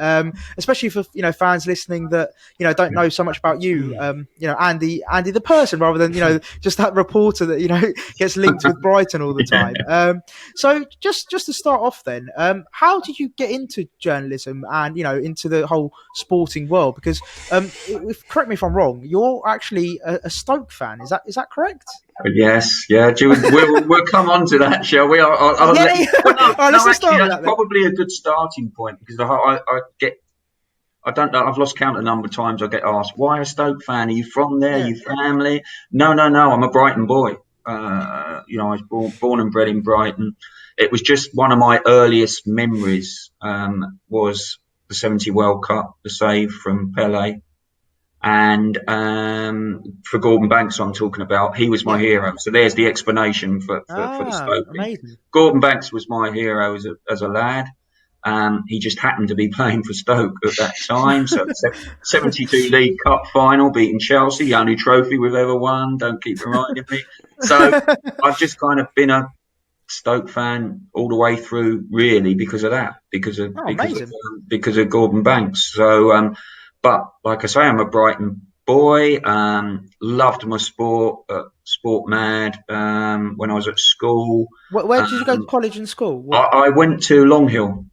Especially for fans listening that don't know so much about you. Andy the person, rather than just that reporter that gets linked with Brighton all the time. So just to start off, then, how did you get into journalism and into the whole sporting world? Because correct me if I'm wrong, you're actually a Stoke fan. Is that correct? Yes, we'll come on to that, shall we? That's probably a good starting point, because I don't know, I've lost count of the number of times I get asked, why a Stoke fan? Are you from there? Are you family? No, I'm a Brighton boy. I was born and bred in Brighton. It was just one of my earliest memories, was the 70 World Cup, the save from Pelé. And for Gordon Banks, I'm talking about, he was my hero. So there's the explanation for the Stoke. Amazing. Gordon Banks was my hero as a lad. He just happened to be playing for Stoke at that time. So 72 League Cup final, beating Chelsea, the only trophy we've ever won. Don't keep reminding me. So I've just kind of been a Stoke fan all the way through, really, because of that, because of Gordon Banks. So. But like I say, I'm a Brighton boy. Loved my sport, sport mad. When I was at school. Where did you go to college and school? I went to Long Hill.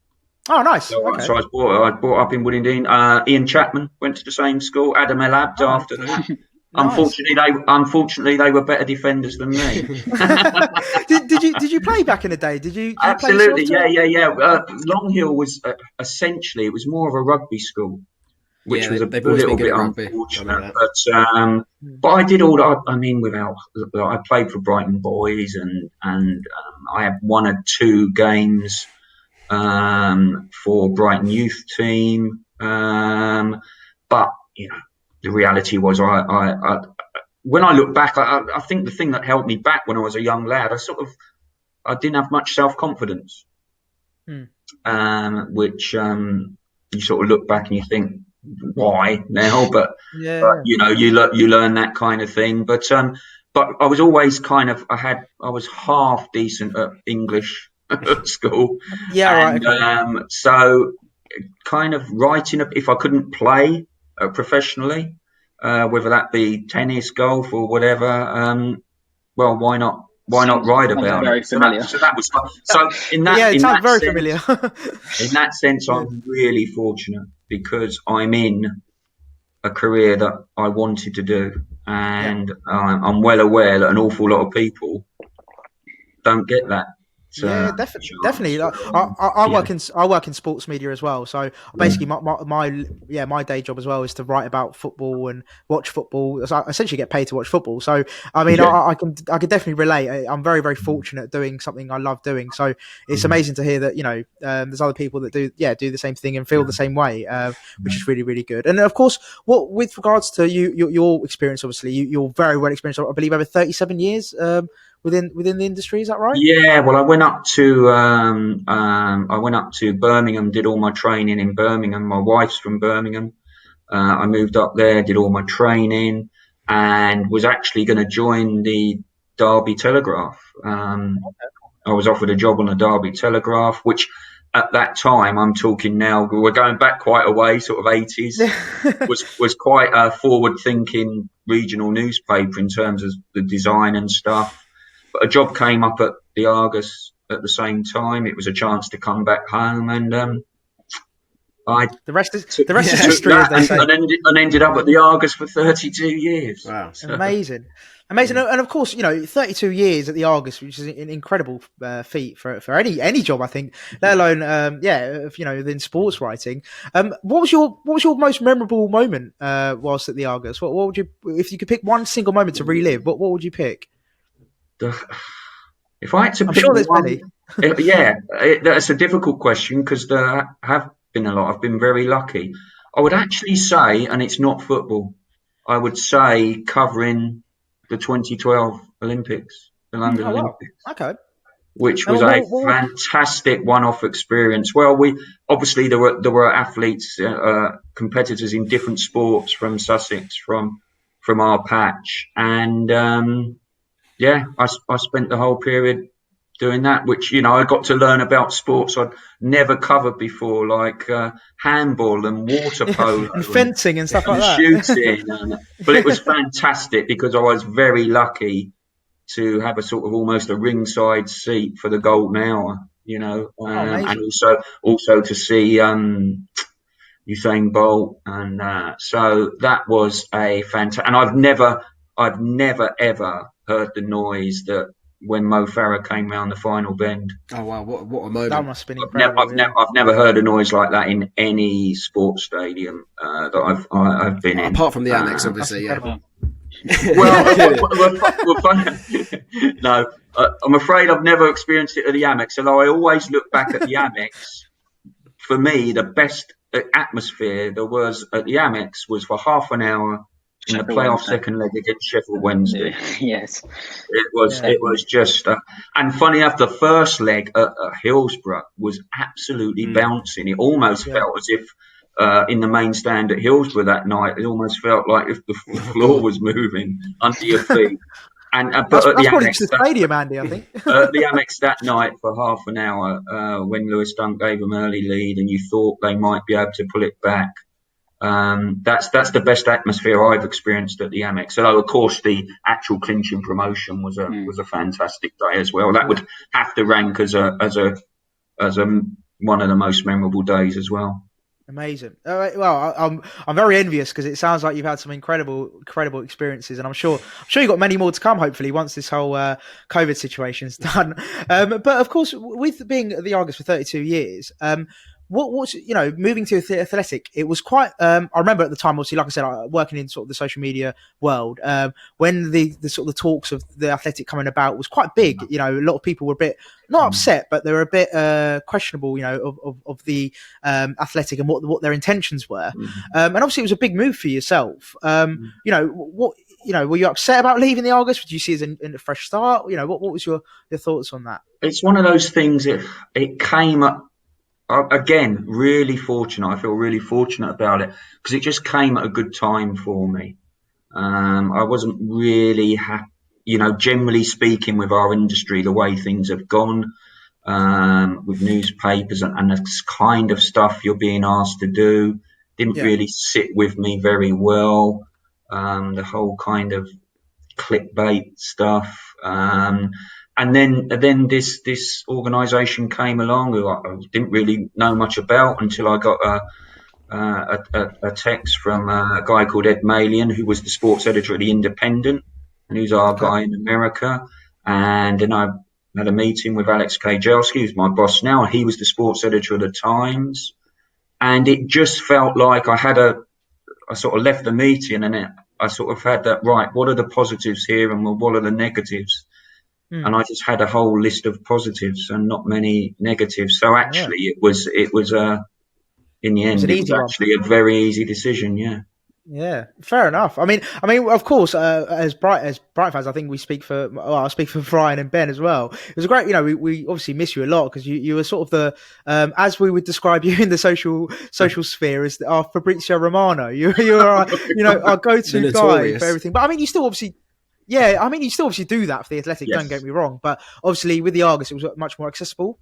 Oh, nice. So I was brought up in Woodingdean. Ian Chapman went to the same school. Adam El Abd after that. Nice. Unfortunately, they were better defenders than me. Did you play back in the day? Did you Absolutely, yeah. Long Hill was essentially, it was more of a rugby school, which was a little bit unfortunate. But I did all that. I mean, I played for Brighton boys, and I had 1 or 2 games for Brighton youth team. But the reality was, I when I look back, I think the thing that held me back when I was a young lad, I didn't have much self-confidence, which you sort of look back and you think, why now? But you learn that kind of thing. But I was always I was half decent at English at school. So kind of writing, if I couldn't play professionally, whether that be tennis, golf, or whatever, well, why not write about it? So that was fun. So in that very sense, familiar. In that sense, I'm really fortunate, because I'm in a career that I wanted to do, and I'm well aware that an awful lot of people don't get that. Definitely. I work in sports media as well. So basically, my day job as well is to write about football and watch football. So I essentially get paid to watch football. So I mean, I can definitely relate. I'm very, very fortunate doing something I love doing. So it's amazing to hear that there's other people that do the same thing and feel the same way, which is really, really good. And of course, with regards to your experience, obviously you're very well experienced. I believe over 37 years. Within the industry, is that right? Yeah, well, I went up to Birmingham, did all my training in Birmingham. My wife's from Birmingham. I moved up there, did all my training, and was actually going to join the Derby Telegraph. I was offered a job on the Derby Telegraph, which at that time, I'm talking now, we're going back quite a way, sort of 80s, was quite a forward-thinking regional newspaper in terms of the design and stuff. But a job came up at the Argus at the same time. It was a chance to come back home, and the rest is history, as they say. And ended up at the Argus for 32 years. Wow, so. Amazing. And of course, 32 years at the Argus, which is an incredible feat for any job, I think, let alone within sports writing. What was your most memorable moment whilst at the Argus? What would you, if you could pick one single moment to relive? What would you pick? If I had to, I'm sure there's many. That's a difficult question because there have been a lot. I've been very lucky. I would actually say, and it's not football, I would say covering the 2012 Olympics, the London Olympics. Okay. Which was a fantastic one-off experience. Well, obviously there were athletes, competitors in different sports from Sussex, from our patch, and I spent the whole period doing that, which, I got to learn about sports I'd never covered before, like handball and water polo. And fencing and stuff like that. Shooting. But it was fantastic because I was very lucky to have a sort of almost a ringside seat for the golden hour, and also to see Usain Bolt. And so that was a fantastic, and I've never ever heard the noise that when Mo Farah came round the final bend. Oh wow, what a moment. That must have been incredible. I've never heard a noise like that in any sports stadium that I've been in. Apart from the Amex, obviously, yeah. No, I'm afraid I've never experienced it at the Amex, although I always look back at the Amex. For me, the best atmosphere there was at the Amex was for half an hour in the playoff second leg against Sheffield Wednesday. Yes. It was just, and funny enough, the first leg at Hillsborough was absolutely bouncing. It almost felt as if in the main stand at Hillsborough that night, it almost felt like if the floor was moving under your feet. And but at the Amex, the stadium, Andy, I think. At the Amex that night for half an hour, when Lewis Dunk gave them early lead, and you thought they might be able to pull it back. That's the best atmosphere I've experienced at the Amex. Although, of course, the actual clinching promotion was a fantastic day as well. That would have to rank as a one of the most memorable days as well. Amazing. Well, I'm very envious because it sounds like you've had some incredible experiences, and I'm sure you've got many more to come. Hopefully, once this whole COVID situation's done. But of course, with being at the Argus for 32 years. What's moving to the Athletic? It was quite. I remember at the time, obviously, like I said, working in sort of the social media world, when the sort of the talks of the Athletic coming about was quite big. A lot of people were a bit not upset, but they were a bit questionable. Of the Athletic and what their intentions were. And obviously, it was a big move for yourself. Were you upset about leaving the Argus? Did you see it as a fresh start? What was your thoughts on that? It's one of those things. It came up. Again, really fortunate. I feel really fortunate about it because it just came at a good time for me. I wasn't really happy, generally speaking, with our industry, the way things have gone, with newspapers and the kind of stuff you're being asked to do didn't really sit with me very well. The whole kind of clickbait stuff. And then this organisation came along who I didn't really know much about until I got a text from a guy called Ed Malian, who was the sports editor at The Independent, and who's our guy in America. And then I had a meeting with Alex Kajelski, who's my boss now, and he was the sports editor of The Times. And it just felt like I sort of left the meeting and I sort of had that, right, what are the positives here and what are the negatives? And I just had a whole list of positives and not many negatives. So actually, it was in the end, it was actually a very easy decision. Yeah. Yeah, fair enough. I mean, of course, as Brighton fans, I think I speak for Brian and Ben as well. It was great. We obviously miss you a lot because you were sort of the, as we would describe you in the social sphere as our Fabrizio Romano. You're our go-to guy for everything. But I mean, you still obviously. Yeah, I mean, you still obviously do that for the Athletic, Don't get me wrong. But obviously with the Argus, it was much more accessible.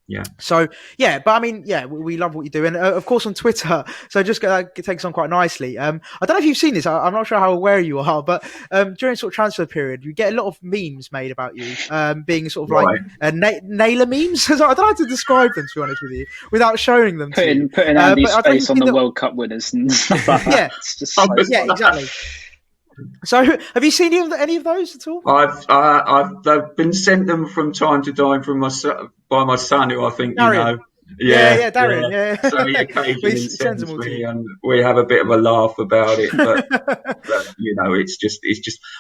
Yeah. So yeah, but I mean, yeah, we love what you do, and of course on Twitter. So just it takes on quite nicely. I don't know if you've seen this. I'm not sure how aware you are, but during sort of transfer period, you get a lot of memes made about you, being sort of like Naylor memes. I don't know how to describe them, to be honest with you, without showing them. Putting Andy's face on the World Cup winners and stuff like that. Yeah, it's just exactly. So, have you seen any of those at all? I've been sent them from time to time by my son, who I think Darian. you know. Yeah, Darian. Yeah. So he occasionally sends me, and we have a bit of a laugh about it. But, you know, it's just.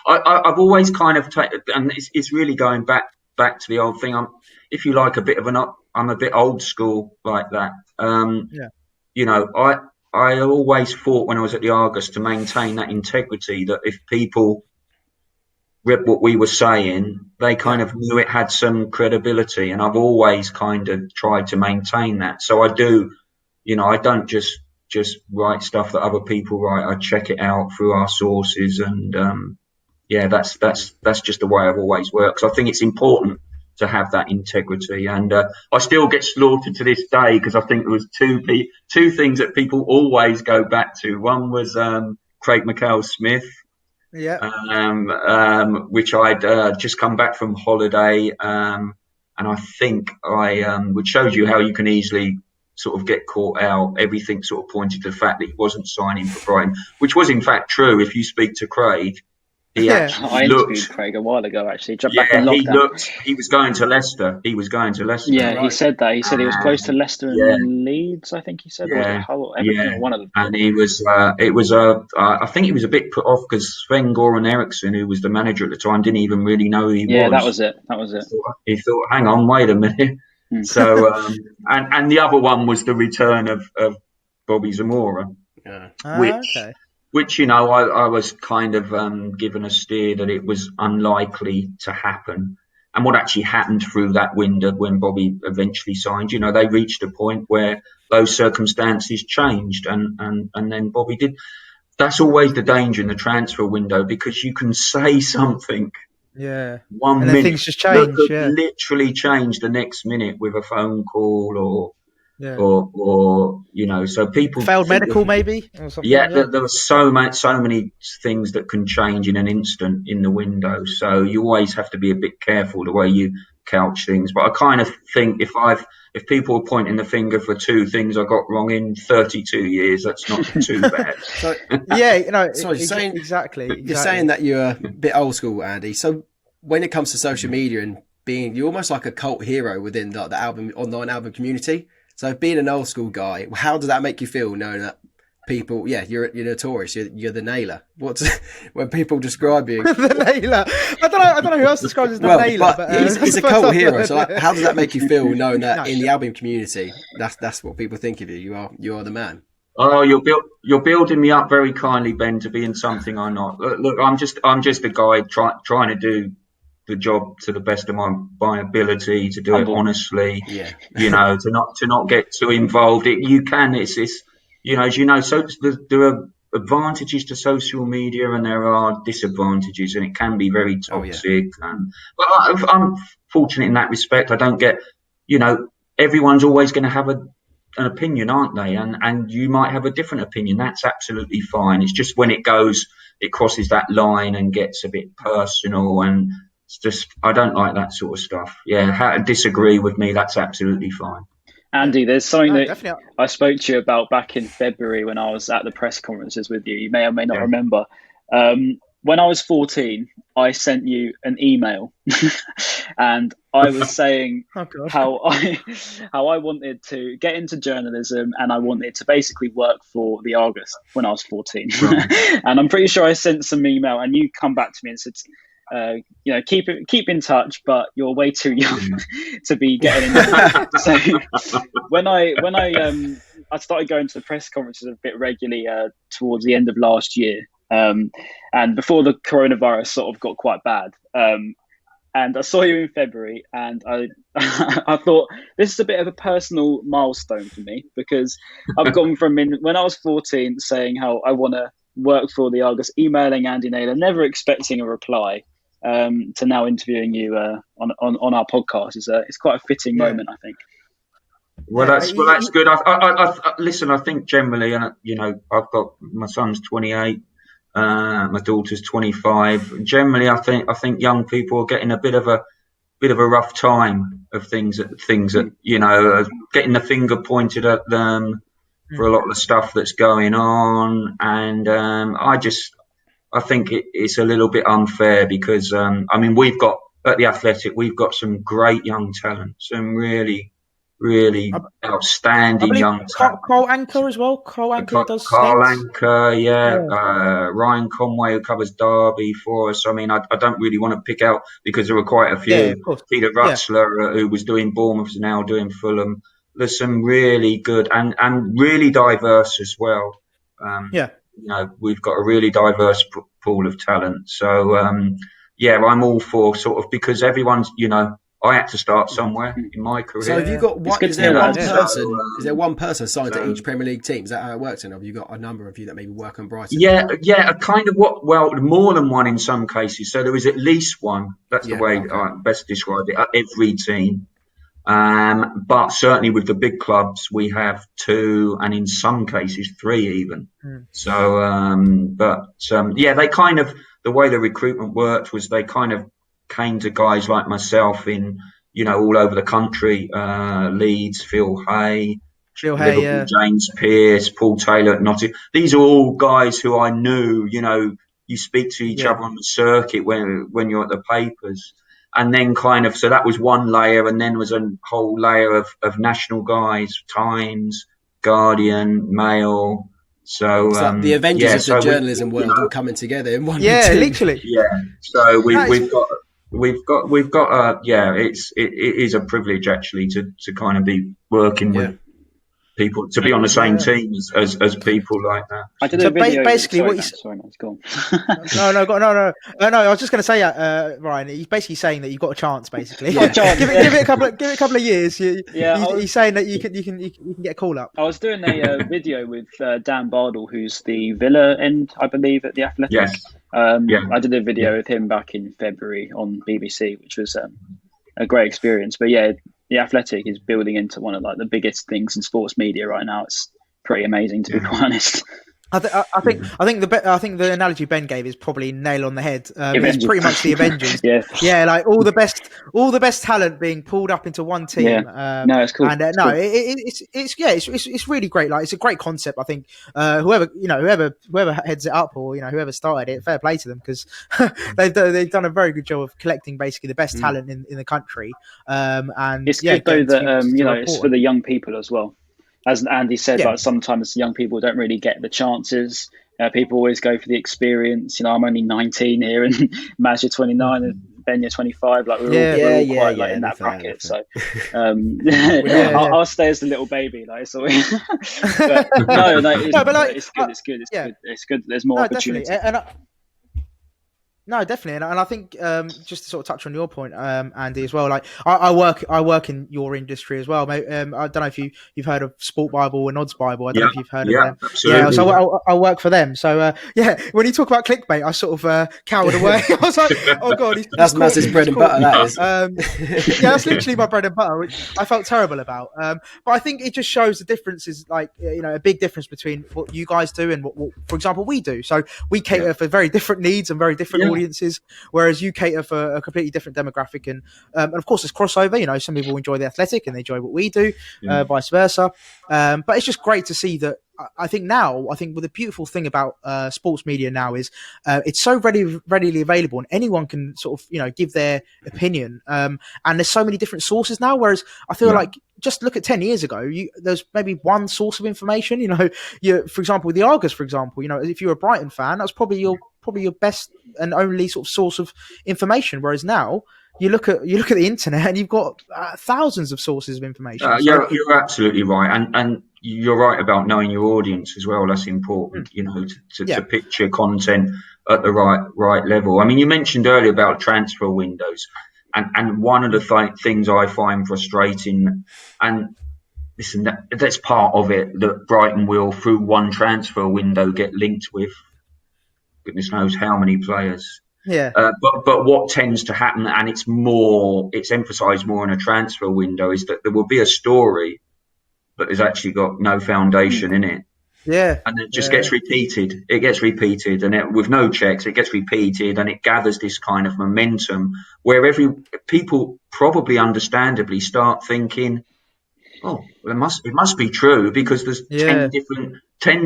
I've always kind of taken, and it's really going back to the old thing. If you like, I'm a bit old school like that. You know, I always fought when I was at the Argus to maintain that integrity, that if people read what we were saying, they kind of knew it had some credibility. And I've always kind of tried to maintain that. So I do, you know, I don't just write stuff that other people write. I check it out through our sources. And that's just the way I've always worked. So I think it's important to have that integrity, and I still get slaughtered to this day because I think there was two things that people always go back to. One was Craig McHale-Smith, which I'd just come back from holiday, and I think which shows you how you can easily sort of get caught out. Everything sort of pointed to the fact that he wasn't signing for Brighton, which was in fact true. If you speak to Craig. I interviewed Craig a while ago, actually. Back in lockdown. He was going to Leicester. Yeah, right. He said that. He said he was close to Leicester and Leeds, I think he said. One of them. And he was, I think he was a bit put off because Sven-Goran Eriksson, who was the manager at the time, didn't even really know who he was. Yeah, that was it. He thought, hang on, wait a minute. So, and the other one was the return of Bobby Zamora. Yeah. Which, you know, I was kind of given a steer that it was unlikely to happen. And what actually happened through that window when Bobby eventually signed, you know, they reached a point where those circumstances changed and then Bobby did. That's always the danger in the transfer window, because you can say something 1 minute, then things just change, literally change the next minute with a phone call or you know, so people failed medical maybe or something. There were so many things that can change in an instant in the window, so you always have to be a bit careful the way you couch things. But I kind of think if people are pointing the finger for two things I got wrong in 32 years, that's not too bad. So, exactly. You're saying that you're a bit old school, Andy. So when it comes to social media and you're almost like a cult hero within the online album community. So being an old school guy, how does that make you feel, knowing that people, you're notorious, you're the Nailer? When people describe you? The Nailer. I don't know who else describes as the Nailer. But he's a cult hero. So how does that make you feel, knowing that in the album community, that's what people think of you? You are the man. Oh, you're building me up very kindly, Ben, to being something I'm not. Look, I'm just a guy trying to do the job to the best of my ability, to do it honestly, you know, to not get too involved. It's you know, as you know, so there are advantages to social media and there are disadvantages, and it can be very toxic. But I'm fortunate in that respect. I don't get, you know, everyone's always going to have an opinion, aren't they? And you might have a different opinion. That's absolutely fine. It's just when it crosses that line and gets a bit personal, and it's just, I don't like that sort of stuff. Yeah, disagree with me, that's absolutely fine. Andy, there's something that I spoke to you about back in February when I was at the press conferences with you. You may or may not remember. When I was 14, I sent you an email and I was saying how I wanted to get into journalism, and I wanted to basically work for the Argus when I was 14. And I'm pretty sure I sent some email and you come back to me and said, you know, keep in touch, but you're way too young to be getting into it. So when I started going to the press conferences a bit regularly towards the end of last year, and before the coronavirus sort of got quite bad, and I saw you in February, and I thought this is a bit of a personal milestone for me, because I've gone from when I was 14 saying how I want to work for the Argus, emailing Andy Naylor, never expecting a reply, to now interviewing you on our podcast. It's quite a fitting moment, I think. Well, that's good. Listen, I think generally, and I've got my son's 28, my daughter's 25. Generally, I think young people are getting a bit of a rough time of things that getting the finger pointed at them for a lot of the stuff that's going on, and I think it's a little bit unfair because we've got at the Athletic, we've got some great young talent, some really outstanding young talent. Carl Anker as well. Carl Anker does Carl Anker, Ryan Conway, who covers Derby for us. I mean, I don't really want to pick out because there were quite a few. Yeah, of course. Peter Rutzler, who was doing Bournemouth, is now doing Fulham. There's some really good and really diverse as well. We've got a really diverse pool of talent. So, I'm all for sort of, because everyone's, I had to start somewhere in my career. So have you got one? Is there one person? Is there one person assigned to each Premier League team? Is that how it works? And have you got a number of you that maybe work on Brighton? Yeah, kind of more than one in some cases. So there is at least one. That's the way I best describe it. At every team, but certainly with the big clubs, we have 2, and in some cases 3 even. So, they kind of, the way the recruitment worked was they kind of came to guys like myself in, all over the country, Leeds, Phil Hay, Liverpool, James Pearce, Paul Taylor at Nottingham. These are all guys who I knew, you speak to each other on the circuit when you're at the papers. And then kind of, so that was one layer, and then was a whole layer of national guys, Times, Guardian, Mail. So it's like the Avengers of the journalism world all coming together in one. Yeah, literally. Yeah. So we've got it is a privilege actually to kind of be working with people, to be on the same team as people like that. I did a video. Basically, what sorry, no, it's gone. No. I was just going to say, Ryan. He's basically saying that you've got a chance. Basically, give it a couple of years. He's saying that you can get a call up. I was doing a video with Dan Bardell, who's the Villa end, I believe, at the Athletic. Yes. I did a video with him back in February on BBC, which was a great experience. But the Athletic is building into one of the biggest things in sports media right now. It's pretty amazing, to be quite honest. I think the analogy Ben gave is probably nail on the head. It's pretty much the Avengers. Like all the best talent being pulled up into one team. No, it's cool. And it's really great. Like, it's a great concept. I think whoever heads it up, or whoever started it, fair play to them, because they've done a very good job of collecting basically the best talent in the country. And it's good though that it's for the young people as well. As Andy said, sometimes young people don't really get the chances. People always go for the experience. I'm only 19 here, and Maz, you're 29, and Ben, you're 25. Like we're all quite in that bracket. So I'll stay as the little baby. Like so. It's good. It's good. There's more opportunity. No, definitely, and I think just to sort of touch on your point, Andy, as well. Like I work in your industry as well. I don't know if you've heard of Sport Bible and Odds Bible. I don't know if you've heard of them. Absolutely. Yeah, so I work for them. So when you talk about clickbait, I sort of cowered away. I was like, oh god, that's Maz's bread and butter. That is. That's literally my bread and butter, which I felt terrible about. But I think it just shows the differences, like a big difference between what you guys do and what for example, we do. So we cater for very different needs and very different audiences, whereas you cater for a completely different demographic, and of course there's crossover. Some people enjoy the Athletic and they enjoy what we do, vice versa. But it's just great to see that. I think with the beautiful thing about sports media now is it's so readily available, and anyone can sort of give their opinion. And there's so many different sources now. Whereas I feel like just look at 10 years ago, there's maybe one source of information. For example, the Argus, for example, if you're a Brighton fan, that's probably your best and only sort of source of information. Whereas now, you look at the internet and you've got thousands of sources of information. You're absolutely right, and you're right about knowing your audience as well. That's important, to pitch your content at the right level. I mean, you mentioned earlier about transfer windows, and one of the things I find frustrating, and listen, that's part of it, that Brighton will, through one transfer window, get linked with goodness knows how many players. Yeah. But what tends to happen, and it's emphasised more in a transfer window, is that there will be a story but has actually got no foundation in it. Yeah. And it just gets repeated. It gets repeated, and with no checks, it gets repeated, and it gathers this kind of momentum where people probably understandably start thinking, oh, it must be true, because there's 10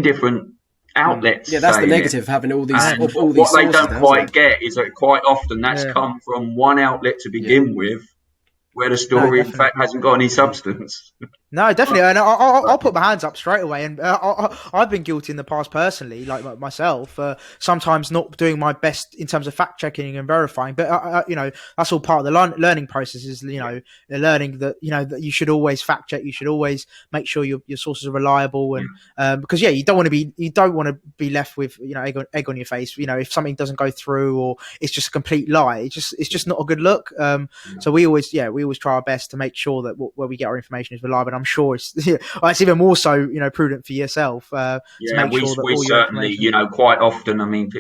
different outlets. Yeah, that's the negative of having all these. And all these what they don't now, quite get is that quite often that's come from one outlet to begin with, where the story in fact hasn't got any substance. No, definitely, and I'll put my hands up straight away. And I've been guilty in the past personally, like myself, sometimes not doing my best in terms of fact checking and verifying. But that's all part of the learning process. Is the learning that that you should always fact check. You should always make sure your sources are reliable, and because you don't want to be left with egg on your face. If something doesn't go through or it's just a complete lie, it's just not a good look. So we always try our best to make sure that where we get our information is reliable. And I'm sure it's even more so, prudent for yourself. To make sure that we all certainly, quite often. I mean,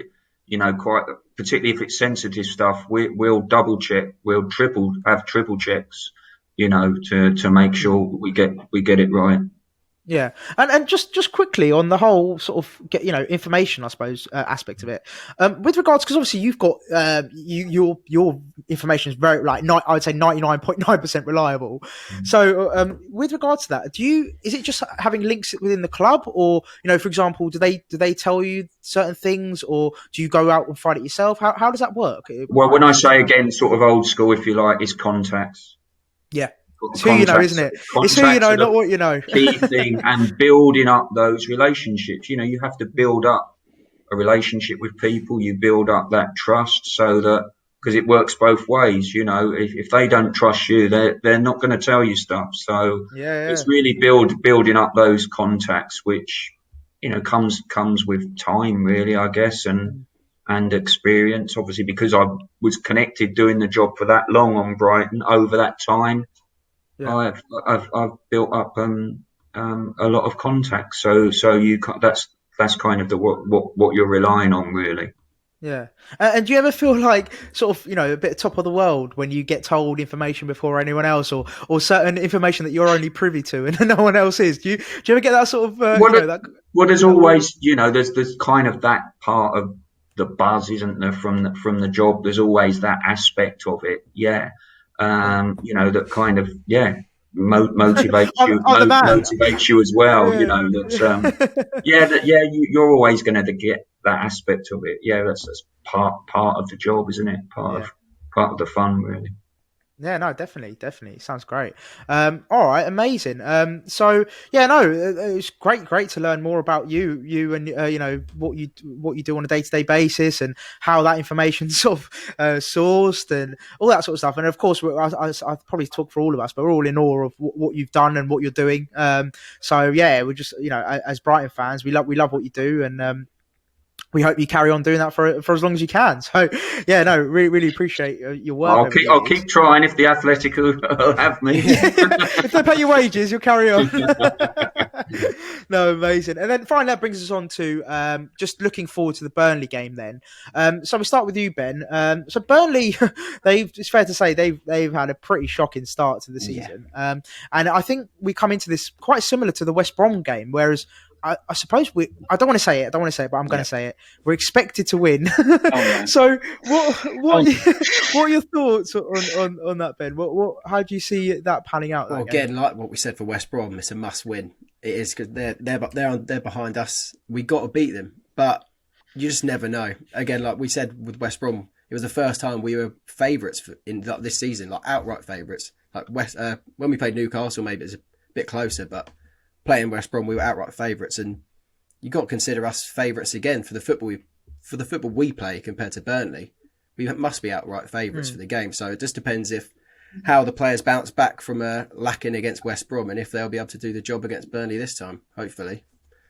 quite particularly if it's sensitive stuff, we'll double check, we'll triple checks, to make sure we get it right. Yeah, and just quickly on the whole sort of information, I suppose, aspect of it. With regards, because obviously you've got your information is very I would say 99.9% reliable. So with regards to that, is it just having links within the club, or for example, do they tell you certain things, or do you go out and find it yourself? How does that work? Well, when I say again, sort of old school, if you like, it's contacts. Yeah. It's who you know, isn't it? It's who you know, not what you know. Key thing, and building up those relationships. You have to build up a relationship with people. You build up that trust, so that, because it works both ways. If they don't trust you, they're not going to tell you stuff. So it's really building up those contacts, which comes with time, really, I guess, and experience. Obviously, because I was connected doing the job for that long on Brighton over that time. Yeah. I've built up a lot of contacts, so that's kind of what you're relying on, really. Yeah, and do you ever feel like sort of a bit top of the world when you get told information before anyone else, or certain information that you're only privy to and no one else is? Do you ever get that sort of? Well, there's always there's kind of that part of the buzz, isn't there, from the job? There's always that aspect of it, yeah. That kind of motivates you, motivates you as well. You're always going to get that aspect of it. Yeah, that's part of the job, isn't it? Part of the fun, really. Yeah, no, definitely. Sounds great. All right, amazing. It's great to learn more about you and what you do on a day-to-day basis, and how that information sort of sourced and all that sort of stuff. And of course, I probably talk for all of us, but we're all in awe of what you've done and what you're doing. We're just as Brighton fans, we love what you do, and we hope you carry on doing that for as long as you can. So, really appreciate your work. I'll keep trying if the Athletic will have me. If they pay your wages, you'll carry on. No, amazing. And then finally, that brings us on to just looking forward to the Burnley game then. So we start with you, Ben. So Burnley, it's fair to say they've had a pretty shocking start to the season. Yeah. And I think we come into this quite similar to the West Brom game, whereas I suppose I don't want to say it, but I'm going to say it. We're expected to win. So what are your thoughts on that, Ben? How do you see that panning out? Well, again, like what we said for West Brom, it's a must win. It is, because they're behind us. We got to beat them, but you just never know. Again, like we said with West Brom, it was the first time we were favourites in this season, like outright favourites. Like when we played Newcastle, maybe it's a bit closer, but playing West Brom, we were outright favourites, and you got to consider us favourites again for the football we play compared to Burnley. We must be outright favourites for the game. So it just depends how the players bounce back from lacking against West Brom, and if they'll be able to do the job against Burnley this time. Hopefully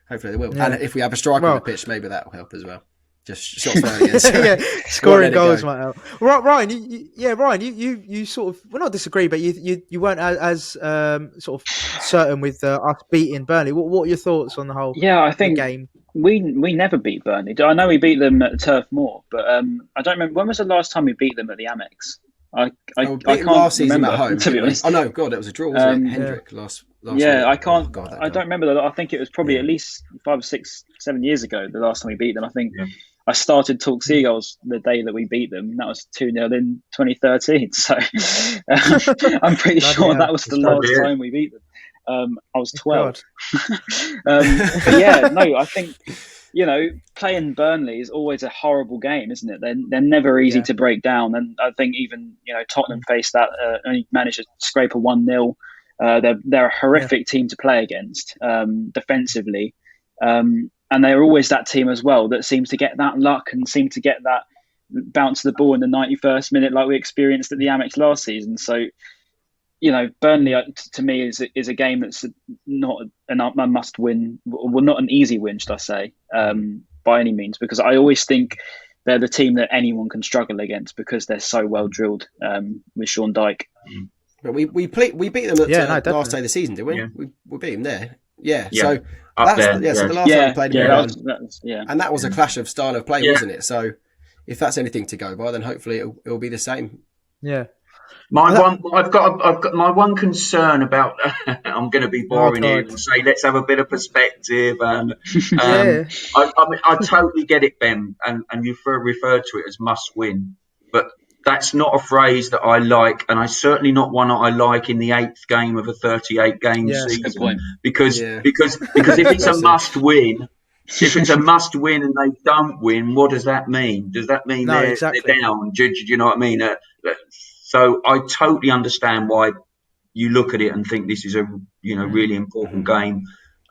they will. Yeah. And if we have a striker on the pitch, maybe that will help as well. Just shots fired against. Scoring goals might help. Right, Ryan. You sort of, well, not disagree, but you weren't as sort of certain with us beating Burnley. What are your thoughts on the whole? Yeah, I think game. We never beat Burnley. I know we beat them at Turf Moor, but I don't remember when was the last time we beat them at the Amex. I can't last season remember, at home, to be honest. Oh no, God, it was a draw, wasn't it? Hendrick last yeah, week. I can't. Oh, God, I don't remember that. I think it was probably at least 5, 6, 7 years ago. The last time we beat them, I think I started Talk Seagulls the day that we beat them. That was 2-0 in 2013. So I'm pretty sure that was the last time we beat them. I was 12. But yeah, no, I think, playing Burnley is always a horrible game, isn't it? They're never easy to break down. And I think even, Tottenham faced that, only managed to scrape a 1-0. They're a horrific team to play against defensively. And they're always that team as well that seems to get that luck and seem to get that bounce the ball in the 91st minute like we experienced at the Amex last season. So, Burnley to me is a game that's not a must win, well, not an easy win, should I say, by any means, because I always think they're the team that anyone can struggle against because they're so well drilled with Sean Dyche. But we beat them at last day of the season, didn't we? Yeah. We beat them there. Yeah. Yeah. So Up that's there, so the last time we played them, and that was a clash of style of play, wasn't it? So if that's anything to go by, then hopefully it'll be the same. Yeah. I've got my one concern about. I'm going to be boring here and say let's have a bit of perspective. And I totally get it, Ben, and you referred to it as must win, but that's not a phrase that I like, and I certainly not one that I like in the 8th game of a 38 game season. Good point. Because if it's a must win. If it's a must win and they don't win, what does that mean? Does that mean they're down? Do you know what I mean? So I totally understand why you look at it and think this is a really important game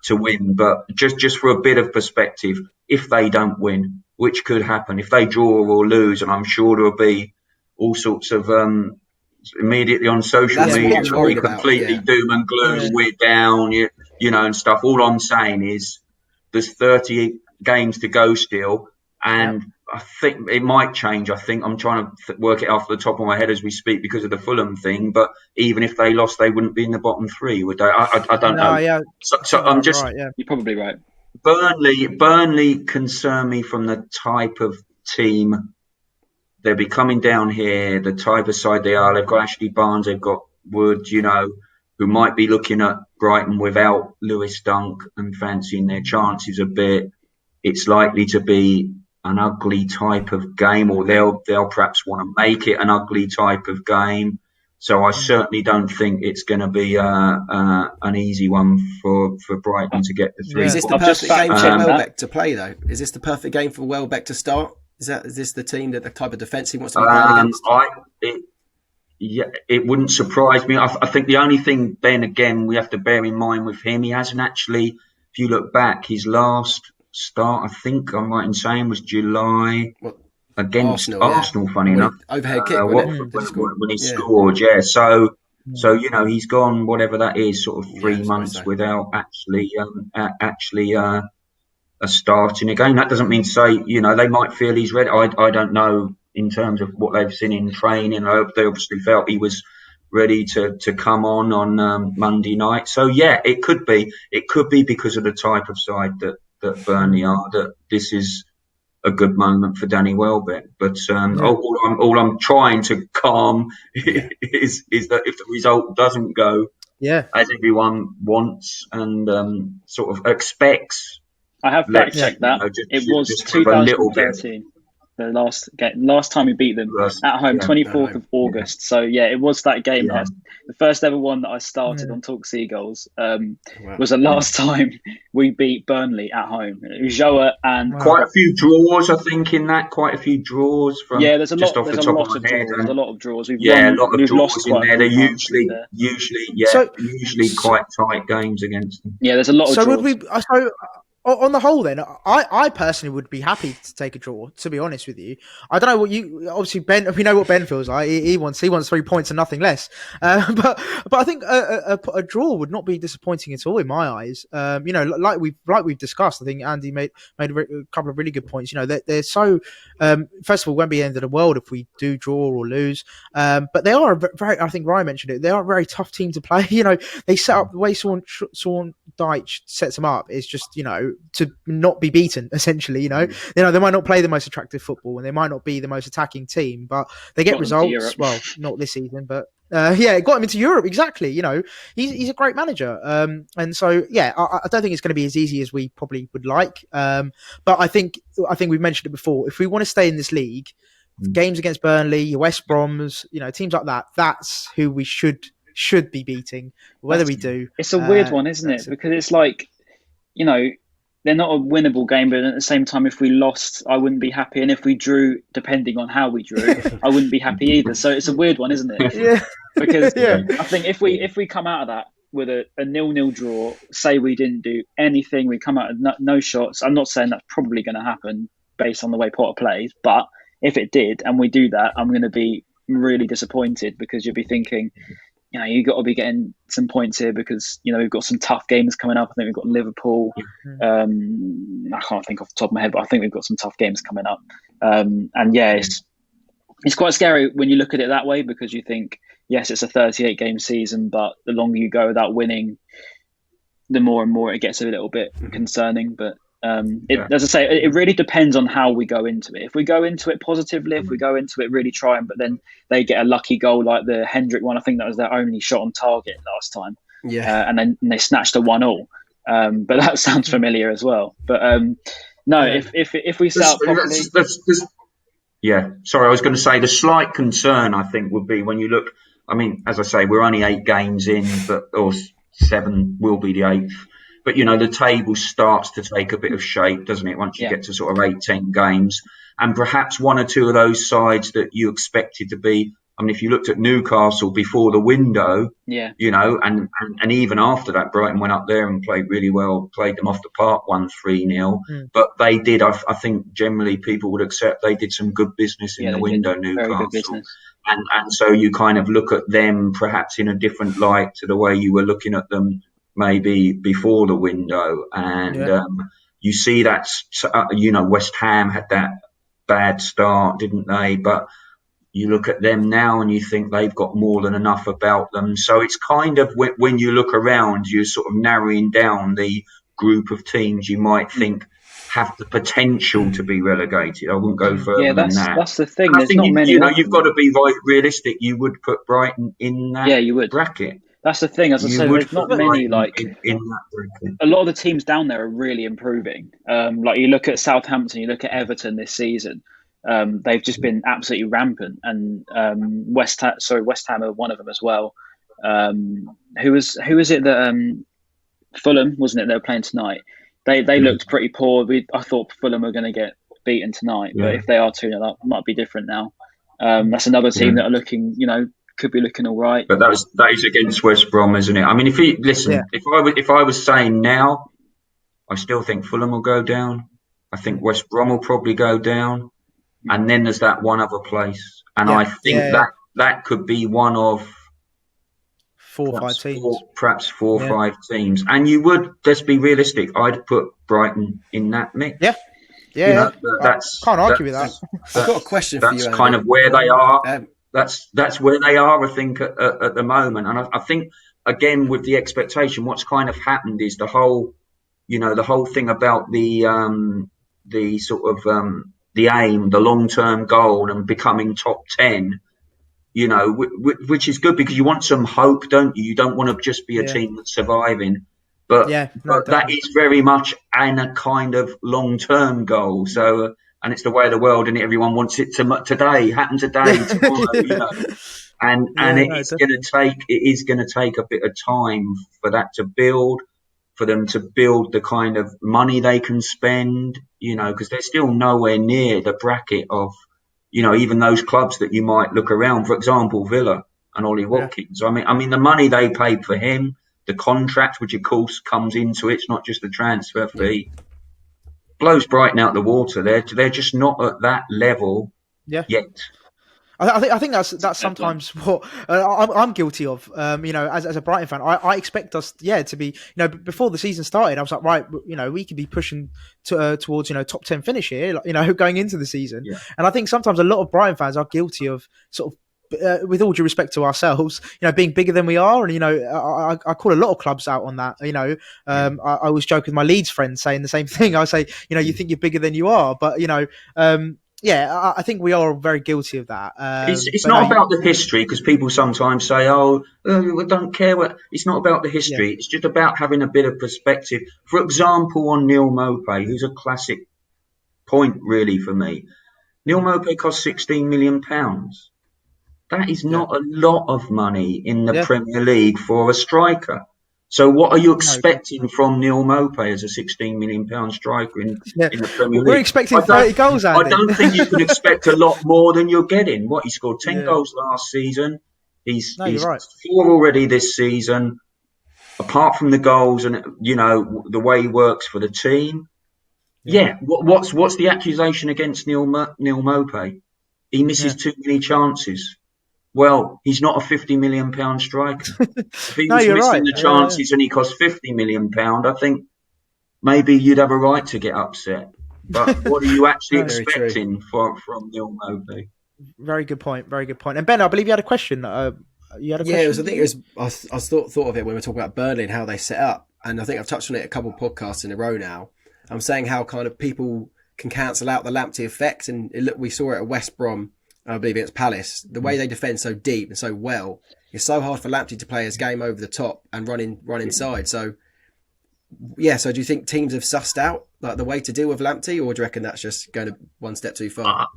to win. But just for a bit of perspective, if they don't win, which could happen, if they draw or lose, and I'm sure there'll be all sorts of immediately on social media completely doom and gloom, we're down, and stuff. All I'm saying is there's 30 games to go still, and I think it might change. I think I'm trying to work it off the top of my head as we speak because of the Fulham thing. But even if they lost, they wouldn't be in the bottom 3, would they? I don't know. Yeah. So I'm just. Right, You're probably right. Burnley concern me from the type of team they'll be coming down here. The type of side they are. They've got Ashley Barnes. They've got Wood. Who might be looking at Brighton without Lewis Dunk and fancying their chances a bit. It's likely to be an ugly type of game, or they'll perhaps want to make it an ugly type of game. So I certainly don't think it's going to be an easy one for Brighton to get the 3. Is this the perfect game for Welbeck to play, though? Is this the perfect game for Welbeck to start? Is this the team that the type of defence he wants to be playing against? It wouldn't surprise me. I think the only thing, Ben, again, we have to bear in mind with him, he hasn't actually, if you look back, his last start, I think I'm right in saying, was July against Arsenal, funny enough. Overhead kick, when he scored, So, he's gone, whatever that is, sort of 3 months without actually starting again. That doesn't mean to say, they might feel he's ready. I don't know in terms of what they've seen in training. They obviously felt he was ready to come on Monday night. So, it could be. It could be because of the type of side that Burnley are, that this is a good moment for Danny Welbeck. But all I'm trying to calm is that if the result doesn't go as everyone wants and sort of expects. I have fact checked that. It was 2013. The last time we beat them at home, 24th of August. So it was that game. The first ever one that I started on Talk Seagulls was the last time we beat Burnley at home. It was Joa and quite a few draws, I think, in that. Quite a few draws from there's a lot of draws. There's a lot of draws. We've lost in there. They're usually quite tight games against them. Yeah, there's a lot of draws. Would we? On the whole, then, I personally would be happy to take a draw. To be honest with you, I don't know what obviously Ben. We know what Ben feels like. He wants 3 points and nothing less. But I think a draw would not be disappointing at all in my eyes. Like we've discussed. I think Andy made a couple of really good points. They're so. First of all, it won't be the end of the world if we do draw or lose. But they are I think Ryan mentioned it. They are a very tough team to play. They set up the way Sean Dyche sets them up is just not be beaten. Essentially, you know, they might not play the most attractive football and they might not be the most attacking team, but they get results. Well, not this season, but it got him into Europe. Exactly. You know, he's a great manager. And so I don't think it's going to be as easy as we probably would like. But I think we've mentioned it before. If we want to stay in this league, games against Burnley, West Broms, you know, teams like that, that's who we should be beating. Whether we do, it's a weird one, isn't it? Because it's like, you know, they're not a winnable game, but at the same time, if we lost, I wouldn't be happy, and if we drew, depending on how we drew, I wouldn't be happy either. So it's a weird one, isn't it? Yeah. Because I think if we come out of that with a 0-0 draw, say we didn't do anything, we come out with no shots. I'm not saying that's probably going to happen based on the way Potter plays, but if it did and we do that, I'm going to be really disappointed, because you'll be thinking, you know, you've got to be getting some points here, because, you know, we've got some tough games coming up. I think we've got Liverpool. I can't think off the top of my head, but I think we've got some tough games coming up. It's quite scary when you look at it that way, because you think, yes, it's a 38-game season, but the longer you go without winning, the more and more it gets a little bit concerning. But as I say, it really depends on how we go into it. If we go into it positively, if we go into it really trying, but then they get a lucky goal like the Hendrick one, I think that was their only shot on target last time. And then they snatched a 1-1. But that sounds familiar as well. But if we set up properly... Sorry, I was going to say the slight concern, I think, would be when you look... I mean, as I say, we're only 8 games in, or 7 will be the 8th. But, you know, the table starts to take a bit of shape, doesn't it, once you get to sort of 8-10 games. And perhaps one or two of those sides that you expected to be, I mean, if you looked at Newcastle before the window, you know, and even after that, Brighton went up there and played really well, played them off the park, won 3-0. But they did, I think generally people would accept they did some good business in the window, Newcastle. Very good business. And so you kind of look at them perhaps in a different light to the way you were looking at them maybe before the window. And you see that, you know, West Ham had that bad start, didn't they? But you look at them now and you think they've got more than enough about them. So it's kind of, when you look around, you're sort of narrowing down the group of teams you might think have the potential to be relegated. I wouldn't go further than that. That's the thing. There's not many. You know, you've got to be realistic. You would put Brighton in that bracket. That's the thing. As I said, there's not many in that bracket. A lot of the teams down there are really improving. Like you look at Southampton, you look at Everton this season. They've just been absolutely rampant, and West Ham are one of them as well. Who is it that Fulham, wasn't it? They were playing tonight. They looked pretty poor. I thought Fulham were going to get beaten tonight, but if they are 2-0 up, it might be different now. That's another team that are looking, you know, could be looking all right. But that is against West Brom, isn't it? I mean, if I was saying now, I still think Fulham will go down. I think West Brom will probably go down, and then there's that one other place, and I think that could be one of 4 or 5 teams, perhaps 4 or 5 teams. And you would, let's be realistic, I'd put Brighton in that mix. You know, can't argue with that. I've got a question for you, Andy. Kind of where they are. That's where they are, I think, at the moment. And I think, again, with the expectation, what's kind of happened is the whole thing about the sort of the aim, the long-term goal, and becoming top 10. You know, which is good because you want some hope, don't you? You don't want to just be a team that's surviving. But that is very much a kind of long-term goal. So, and it's the way of the world, and everyone wants it to today, happen today, tomorrow, you know. And it is going to take a bit of time for that to build, for them to build the kind of money they can spend, you know, because they're still nowhere near the bracket of, you know, even those clubs that you might look around, for example, Villa and Ollie Watkins. I mean, the money they paid for him, the contract, which of course comes into it, it's not just the transfer fee, blows Brighton out the water. They're just not at that level yet. I think that's sometimes what I'm guilty of. You know, as a Brighton fan, I expect us, to be. You know, before the season started, I was like, right, you know, we could be pushing towards, you know, top 10 finish here, you know, going into the season. And I think sometimes a lot of Brighton fans are guilty of sort of with all due respect to ourselves, being bigger than we are, and I call a lot of clubs out on that. I was joking with my Leeds friends saying the same thing. I say, you think you're bigger than you are, but I think we are very guilty of that. It's not about the history, because people sometimes say, we don't care. It's not about the history. It's just about having a bit of perspective. For example, on Neil Maupay, who's a classic point really for me. Neil Maupay cost £16 million. That is not a lot of money in the Premier League for a striker. So what are you expecting from Neil Maupay as a £16 million striker in the Premier League? We're expecting 30 goals, Andy. I don't think you can expect a lot more than you're getting. He scored 10 goals last season. He's right. 4 already this season. Apart from the goals and, the way he works for the team. What's the accusation against Neil Maupay? He misses too many chances. Well, he's not a £50 million striker. If he was missing the chances and he cost £50 million, I think maybe you'd have a right to get upset. But what are you actually expecting from Neil Maupay? Very good point. Very good point. And Ben, I believe you had a question. I thought of it when we were talking about Burnley and how they set up. And I think I've touched on it a couple of podcasts in a row now. I'm saying how kind of people can cancel out the Lamptey effect. And look, we saw it at West Brom, I believe against Palace. The way they defend so deep and so well, it's so hard for Lamptey to play his game over the top and run inside. So, do you think teams have sussed out like the way to deal with Lamptey, or do you reckon that's just going one step too far?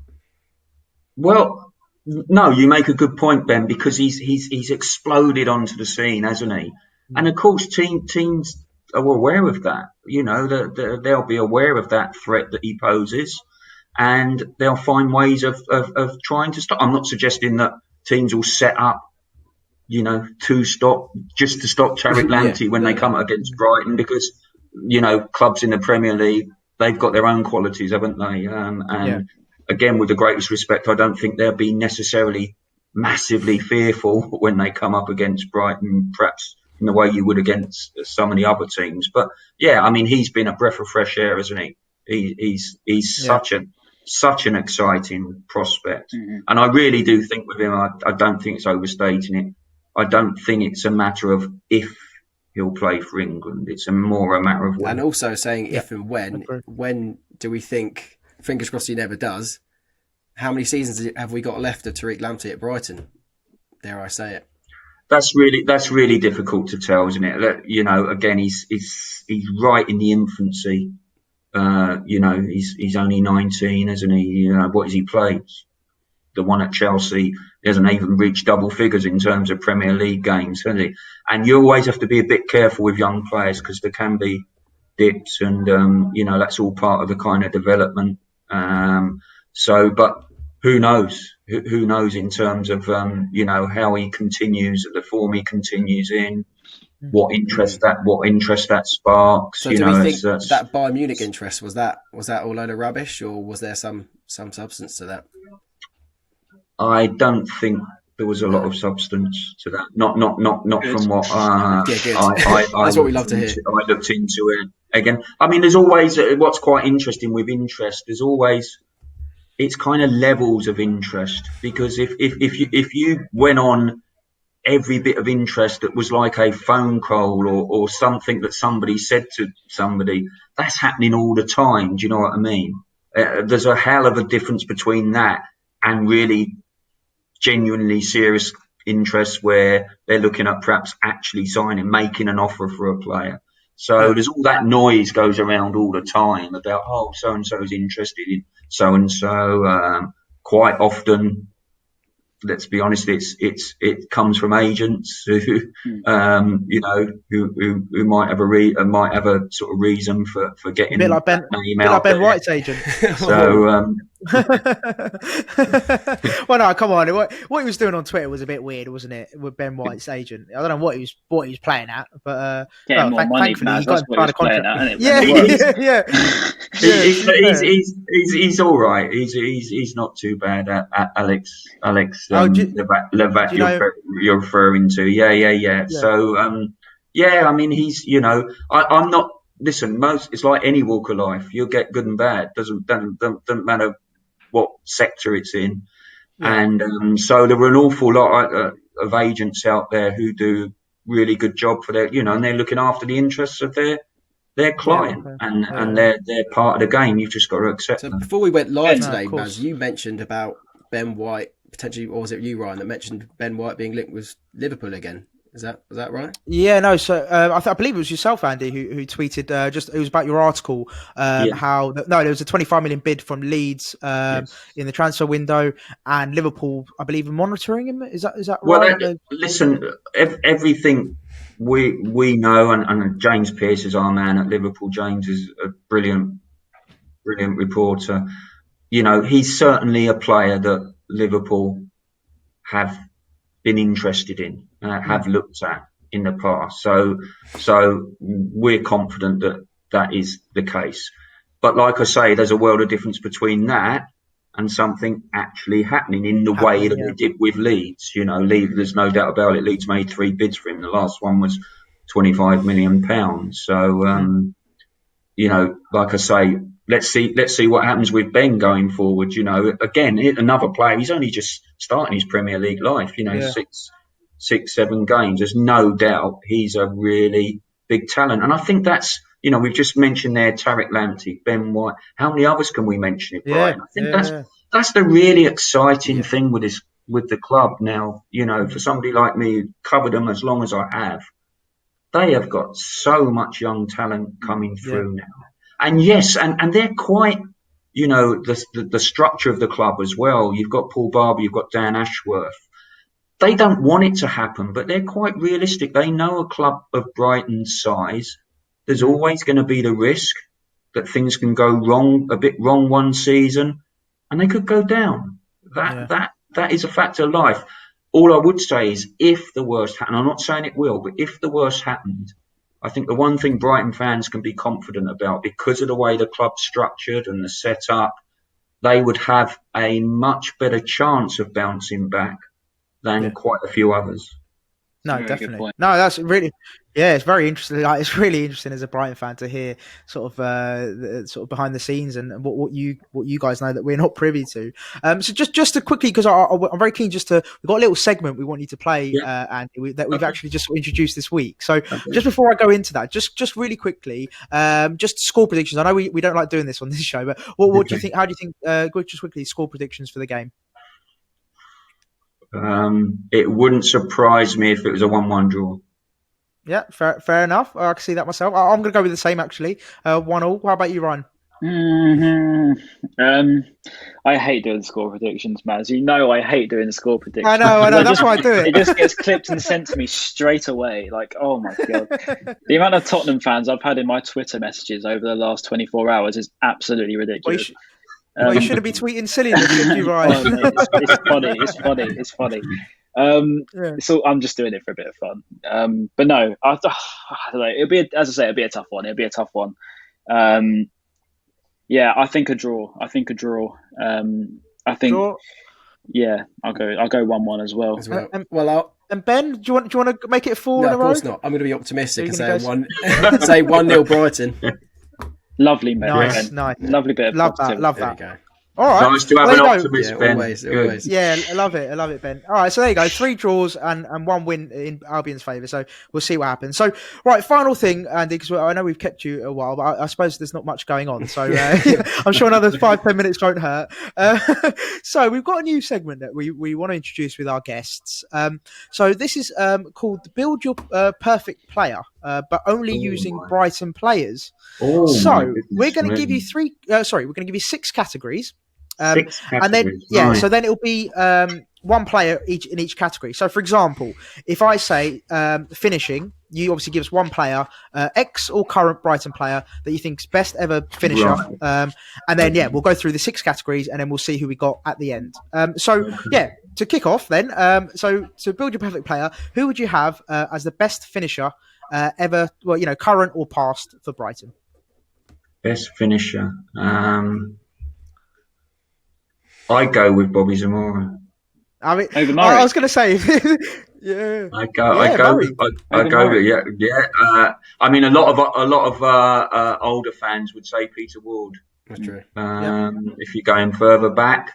Well, no, you make a good point, Ben, because he's exploded onto the scene, hasn't he? And of course, teams are aware of that. They'll be aware of that threat that he poses, and they'll find ways of trying to stop. I'm not suggesting that teams will set up, to stop Tariq Lamptey when they come against Brighton, because clubs in the Premier League, they've got their own qualities, haven't they? Again, with the greatest respect, I don't think they'll be necessarily massively fearful when they come up against Brighton, perhaps in the way you would against some of the other teams. But he's been a breath of fresh air, hasn't he? He's such an exciting prospect. Mm-hmm. And I really do think with him, I don't think it's overstating it. I don't think it's a matter of if he'll play for England. It's more a matter of when. And also saying if and when do we think, fingers crossed he never does, how many seasons have we got left of Tariq Lamptey at Brighton? Dare I say it? That's really difficult to tell, isn't it? Again, he's right in the infancy. He's only 19, isn't he? What has he played? The one at Chelsea, he hasn't even reached double figures in terms of Premier League games, has he? And you always have to be a bit careful with young players, because there can be dips, and that's all part of the kind of development. But who knows? Who knows in terms of how he continues, the form he continues in. What interest that sparks? So do we think that Bayern Munich interest was that all load of rubbish, or was there some substance to that? I don't think there was a lot of substance to that. Not from what that's what we love to hear. I looked into it again. There's always what's quite interesting with interest. It's kind of levels of interest, because if you went on every bit of interest that was like a phone call or something that somebody said to somebody, that's happening all the time. Do you know what I mean? There's a hell of a difference between that and really genuinely serious interest where they're looking at perhaps actually making an offer for a player. So there's all that noise goes around all the time about, so-and-so is interested in so-and-so. Quite often, let's be honest, it comes from agents who might have a sort of reason for getting a bit like Ben White's agent. So well, no, come on. What he was doing on Twitter was a bit weird, wasn't it? With Ben White's agent, I don't know what he was playing at, but more money from that. That's what he was playing at, isn't it? He's all right. He's not too bad at Alex. Levat, you're referring to, yeah. So he's I'm not. Listen, it's like any walk of life. You'll get good and bad. Doesn't matter what sector it's in. And so there were an awful lot of agents out there who do really good job for their, and they're looking after the interests of their client, and they're part of the game. You've just got to accept them. Before we went live today, Maz, you mentioned about Ben White potentially, or was it you, Ryan, that mentioned Ben White being linked with Liverpool again? Was that right? Yeah, no. So I believe it was yourself, Andy, who tweeted it was about your article. How there was a 25 million bid from Leeds in the transfer window, and Liverpool, I believe, are monitoring him. Is that right? Well, listen, everything we know, and James Pearce is our man at Liverpool. James is a brilliant reporter. He's certainly a player that Liverpool have been interested in, have looked at in the past. So we're confident that is the case. But like I say, there's a world of difference between that and something actually happening in the way that it did with Leeds. Leeds, there's no doubt about it. Leeds made 3 bids for him. The last one was £25 million. So, like I say, let's see what happens with Ben going forward. Again, another player. He's only just starting his Premier League life. 6-7 games. There's no doubt he's a really big talent, and I think that's. We've just mentioned there Tariq Lamptey, Ben White. How many others can we mention it, Brian? I think that's the really exciting thing with the club now. For somebody like me who covered them as long as I have, they have got so much young talent coming through now. And yes, and they're quite, the structure of the club as well. You've got Paul Barber, you've got Dan Ashworth. They don't want it to happen, but they're quite realistic. They know a club of Brighton's size. There's always going to be the risk that things can go a bit wrong one season, and they could go down. That is a fact of life. All I would say is, if the worst happened, I'm not saying it will, but if the worst happened, I think the one thing Brighton fans can be confident about, because of the way the club's structured and the setup, they would have a much better chance of bouncing back than quite a few others. No, definitely. No, that's really, it's very interesting. It's really interesting as a Brighton fan to hear sort of behind the scenes and what you guys know that we're not privy to. So just to quickly, because I'm very keen we've got a little segment we want you to play, Andy, that we've actually just introduced this week. So just before I go into that, just really quickly, just score predictions. I know we don't like doing this on this show, but what do you think? How do you think? Just quickly, score predictions for the game. It wouldn't surprise me if it was a 1-1 draw. Yeah, fair enough. I can see that myself. I'm going to go with the same, actually. 1-1. How about you, Ryan? I hate doing score predictions, Maz. I hate doing the score predictions. I know. That's why I do it. It just gets clipped and sent to me straight away. Like, oh my God. The amount of Tottenham fans I've had in my Twitter messages over the last 24 hours is absolutely ridiculous. You shouldn't be tweeting silliness, should you, Ryan? It's funny. So I'm just doing it for a bit of fun. But no, I don't know. It'll be a tough one. I think a draw. I think. Draw? Yeah, I'll go 1-1 as well. And Ben, do you want to make it 4 in a row? No, of course not. I'm going to be optimistic and say 1-0 Brighton. Lovely, mate. Nice. Lovely bit of positivity. Love that. All right. Nice to have an optimist, Ben. Always. Yeah, I love it, Ben. All right, so there you go. 3 draws and 1 win in Albion's favour. So we'll see what happens. So, right, final thing, Andy, because I know we've kept you a while, but I suppose there's not much going on. So I'm sure another 5-10 minutes won't hurt. So we've got a new segment that we want to introduce with our guests. So this is called Build Your Perfect Player, but only using Brighton players. So we're going to give you 6 categories. And then so then it'll be 1 player in each category. So for example, if I say finishing, you obviously give us 1 player, ex or current Brighton player that you think's best ever finisher, and then we'll go through the 6 categories and then we'll see who we got at the end. To kick off then, so to build your perfect player, who would you have as the best finisher ever? Well, current or past for Brighton. Best finisher. I go with Bobby Zamora. I mean, over Murray. I was going to say, I go with I mean, a lot of older fans would say Peter Ward. That's true. If you're going further back,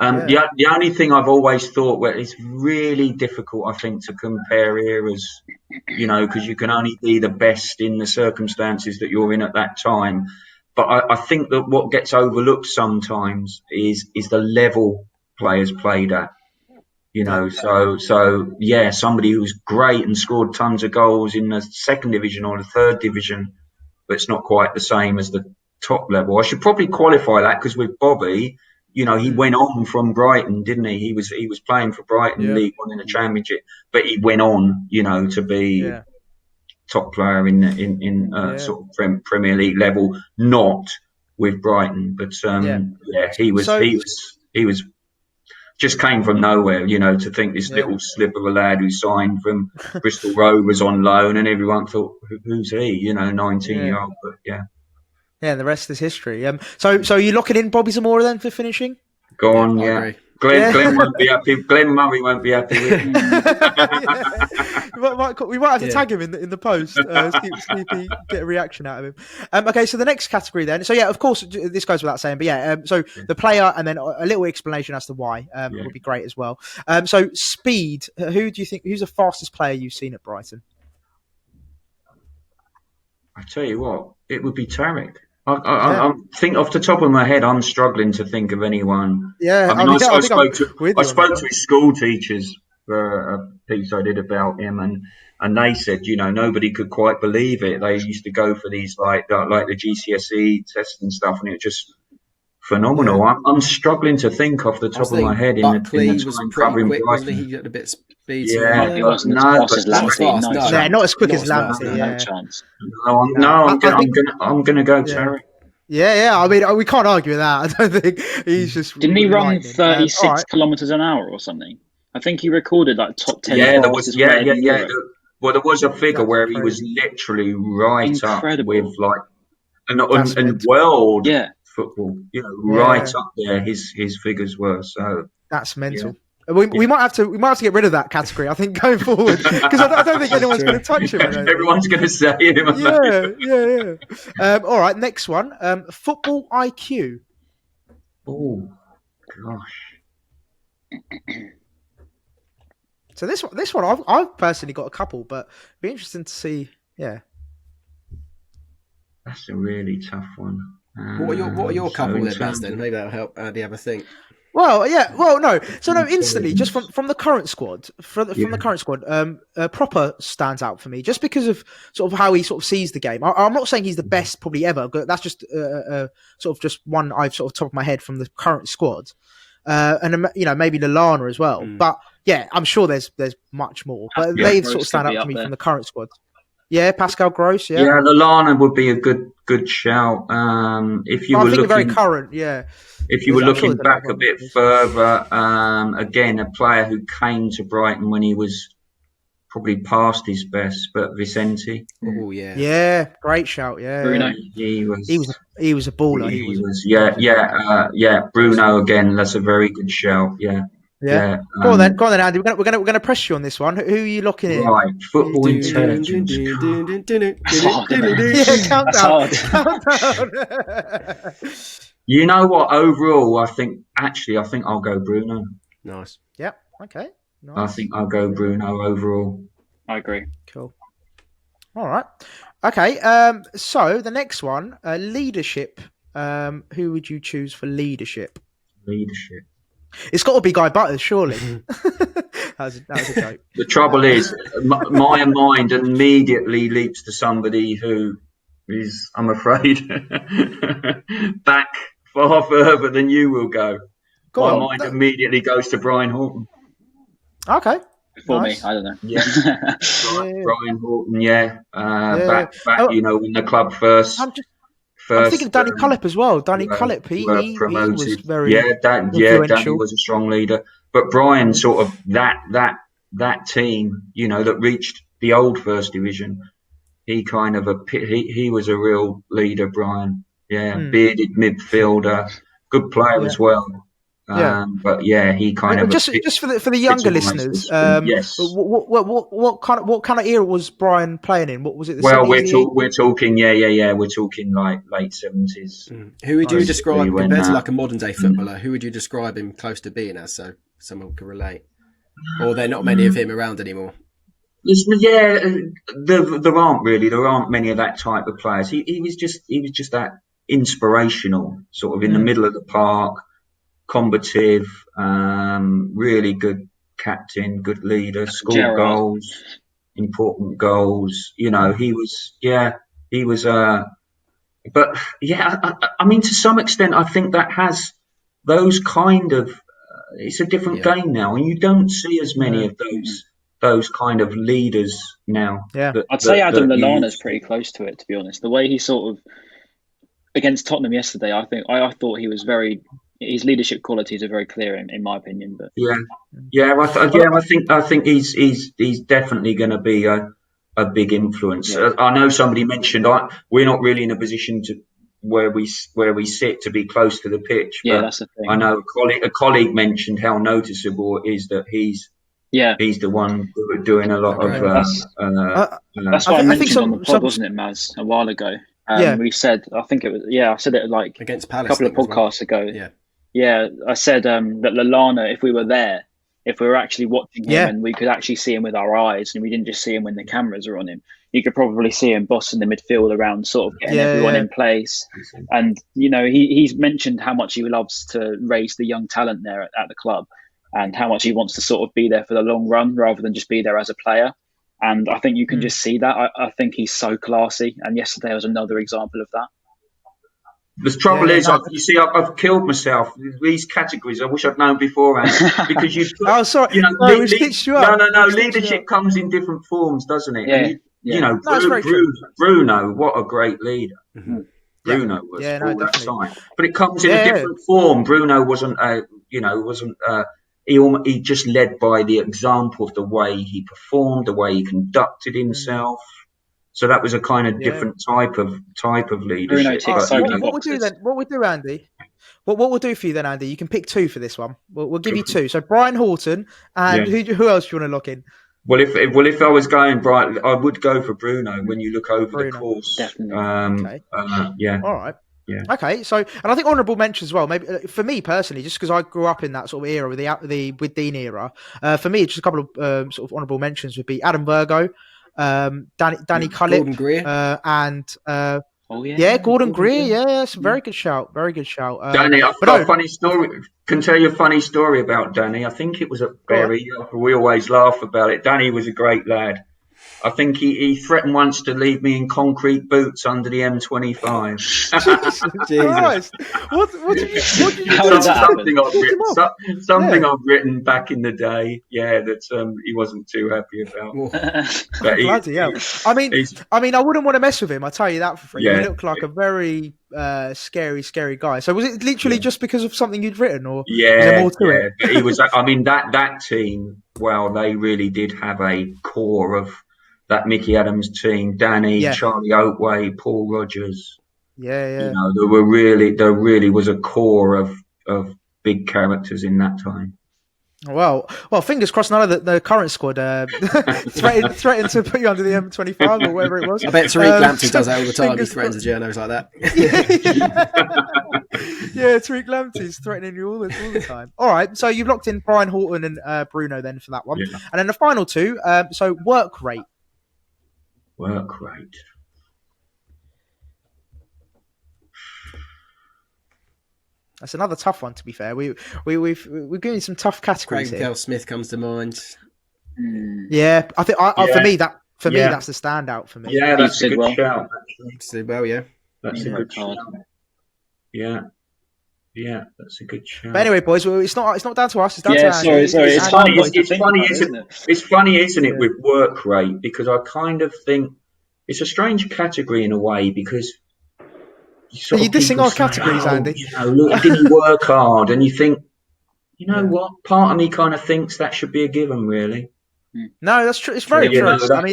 The only thing I've always thought, where it's really difficult, I think, to compare eras, because you can only be the best in the circumstances that you're in at that time. But I think that what gets overlooked sometimes is the level players played at. Somebody who's great and scored tons of goals in the second division or the third division, but it's not quite the same as the top level. I should probably qualify that, because with Bobby, he went on from Brighton, didn't he? He was playing for Brighton, League One in the Championship, but he went on, to be top player in sort of Premier League level, not with Brighton, but he was just came from nowhere, to think this little slip of a lad who signed from Bristol Rovers on loan, and everyone thought, who's he? 19-year-old, but yeah, and the rest is history. So are you locking in Bobby Zamora then for finishing? Go on, Glenn won't be happy. Glenn Murray won't be happy with him. We might have to tag him in the post. See if we get a reaction out of him. Okay, so the next category then. So of course, this goes without saying, but so the player and then a little explanation as to why would be great as well. So speed. Who do you think? Who's the fastest player you've seen at Brighton? I tell you what, it would be Tarek. I think off the top of my head, I'm struggling to think of anyone. Yeah, I spoke to his school teachers for a piece I did about him, and they said, nobody could quite believe it. They used to go for these like the GCSE tests and stuff, and it was just phenomenal. Yeah. I'm struggling to think off the top of my head in the time covering quick, Brighton. He got a bit speed. He wasn't as fast as Lamptey. Not as quick as Lamptey. No chance. I'm going to go Terry. Yeah. I mean, we can't argue with that. I don't think he's just. Didn't he run 36 kilometers an hour or something? I think he recorded like top 10. Yeah, there was. Yeah. Well, there was a figure where he was literally right up with like and world football. Right up there. His figures were so. That's mental. Yeah. We might have to get rid of that category, I think, going forward, because I don't think anyone's going to touch him. Everyone's going to say him. Yeah. All right, next one. Football IQ. Oh gosh. So this one, I've personally got a couple, but it'd be interesting to see. Yeah. That's a really tough one. What are your couple then, Baz? Then maybe that'll help Andy have a think. Well, yeah. Well, no. So no, instantly, just from the current squad, from the current squad, Proper stands out for me just because of sort of how he sort of sees the game. I'm not saying he's the best probably ever, but that's just sort of just one I've sort of top of my head from the current squad, and maybe Lallana as well. But yeah, I'm sure there's much more, but they sort of stand out for me from the current squad. Yeah, Pascal Gross. Yeah, Lallana would be a good shout. If you were looking very current, If you were looking back a bit further, again, a player who came to Brighton when he was probably past his best, but Vicente. Oh yeah, yeah, great shout. Yeah, Bruno. He was a baller. He was. Bruno again. That's a very good shout. Yeah. Go on then, Andy. We're gonna press you on this one. Who are you locking in? Right, football intelligence. Countdown. You know what? Overall, I think I'll go Bruno. Nice. Yep. Okay. Nice. I think I'll go Bruno overall. I agree. Cool. All right. Okay. So the next one, leadership. Who would you choose for leadership? Leadership. It's got to be Guy Butters, surely. that was a joke. The trouble is, my mind immediately leaps to somebody who is, I'm afraid, back far further than you will go. My mind immediately goes to Brian Horton. Okay. Before me, I don't know. Yeah. Brian Horton, back when the club first. I'm thinking Danny Cullip as well. Danny Cullip, he was very Danny was a strong leader. But Brian, sort of that team, that reached the old First Division. He kind of he was a real leader, Brian. Yeah, bearded midfielder, good player as well. But yeah, he kind of just for the younger listeners. Yes. What kind of era was Brian playing in? What was it? Well, we're talking we're talking like late 70s. Who would you describe compared to like a modern day footballer? Who would you describe him close to being as, so someone can relate? Or there are not many of him around anymore? Yeah, there aren't many of that type of players. He was just that inspirational, sort of in the middle of the park, combative, really good captain, good leader, scored goals, important goals. You know, he was. But yeah, I mean, to some extent, I think that has those kind of. It's a different game now, and you don't see as many of those kind of leaders now. Yeah, I'd say Adam Lallana's pretty close to it, to be honest. The way he sort of against Tottenham yesterday, I thought he was his leadership qualities are very clear in my opinion. But I think he's definitely going to be a big influence. Yeah. I know somebody mentioned we're not really in a position to where we sit to be close to the pitch. Yeah, but that's the thing. I know a colleague mentioned how noticeable it is that he's the one doing a lot of. That's what I mentioned on the pod, wasn't it, Maz, a while ago? We said, I think it was, I said it like against Palace a couple of podcasts ago. Yeah, I said that Lallana, if we were actually watching him and we could actually see him with our eyes and we didn't just see him when the cameras are on him, you could probably see him bossing the midfield around, sort of getting everyone in place. And, you know, he's mentioned how much he loves to raise the young talent there at the club and how much he wants to sort of be there for the long run rather than just be there as a player. And I think you can just see that. I think he's so classy. And yesterday was another example of that. The trouble is, I've killed myself. These categories, I wish I'd known beforehand. Because you. Oh, sorry. You know, we stitched you up. No. Leadership comes in different forms, doesn't it? Yeah. You know, Bruno, what a great leader. Mm-hmm. Bruno was all that time, but it comes in a different form. Bruno wasn't, he just led by the example of the way he performed, the way he conducted himself. So that was a kind of different type of leadership. What we do, Andy? What we'll do for you then, Andy? You can pick two for this one. We'll give you two. So Brian Horton and who else do you want to lock in? Well, if I was going Brighton, I would go for Bruno. When you look over the course, definitely. All right. Yeah. Okay. So, and I think honourable mention as well. Maybe for me personally, just because I grew up in that sort of era with Dean era. For me, just a couple of sort of honourable mentions would be Adam Virgo, Danny Cullip, Gordon Greer, and. Gordon Greer. Yeah, it's a very good shout. Very good shout. Danny, I've got a funny story. Can tell you a funny story about Danny. I think it was at Bury. We always laugh about it. Danny was a great lad. I think he threatened once to leave me in concrete boots under the M25. Jesus Christ. What did you do? Something I've written back in the day, that he wasn't too happy about. Bloody hell. I mean, I wouldn't want to mess with him, I'll tell you that for free. Yeah. He looked like a very scary guy. So was it literally just because of something you'd written, or was there more to it? But he was, I mean, that team, they really did have a core of that Mickey Adams team, Danny, Charlie Oatway, Paul Rogers. Yeah. You know, there really was a core of big characters in that time. Well, fingers crossed none of the current squad threatened to put you under the M25 or whatever it was. I bet Tariq Lamptey does that all the time. He threatens the journos like that. Tariq Lamptey's threatening you all the time. All right, so you've locked in Brian Horton and Bruno then for that one. Yeah. And then the final two, so work rate. Work rate. That's another tough one, to be fair. We're giving some tough categories. Craig Bell-Smith comes to mind. Yeah, I think for me that's the standout for me. Yeah, that's a good shout. That's a good shout. Yeah, that's a good shout. But anyway, boys, it's not down to us. It's down to Andy. Sorry. It's funny, isn't it, with work rate? Because I kind of think it's a strange category in a way because. Are you dissing our categories, Andy? Look, did he work hard? And you think, what? Part of me kind of thinks that should be a given, really. No, that's true. It's very true. That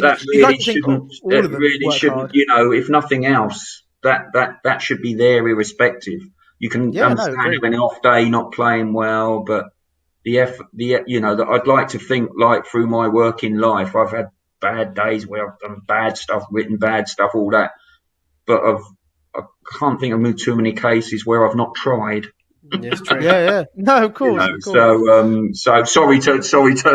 really shouldn't. If nothing else, that should be there irrespective. You can understand having an off day, not playing well, but that I'd like to think, like, through my working life, I've had bad days where I've done bad stuff, written bad stuff, all that, but I can't think of too many cases where I've not tried. Yes, true. Yeah. No, of course. Of course. So sorry to sort of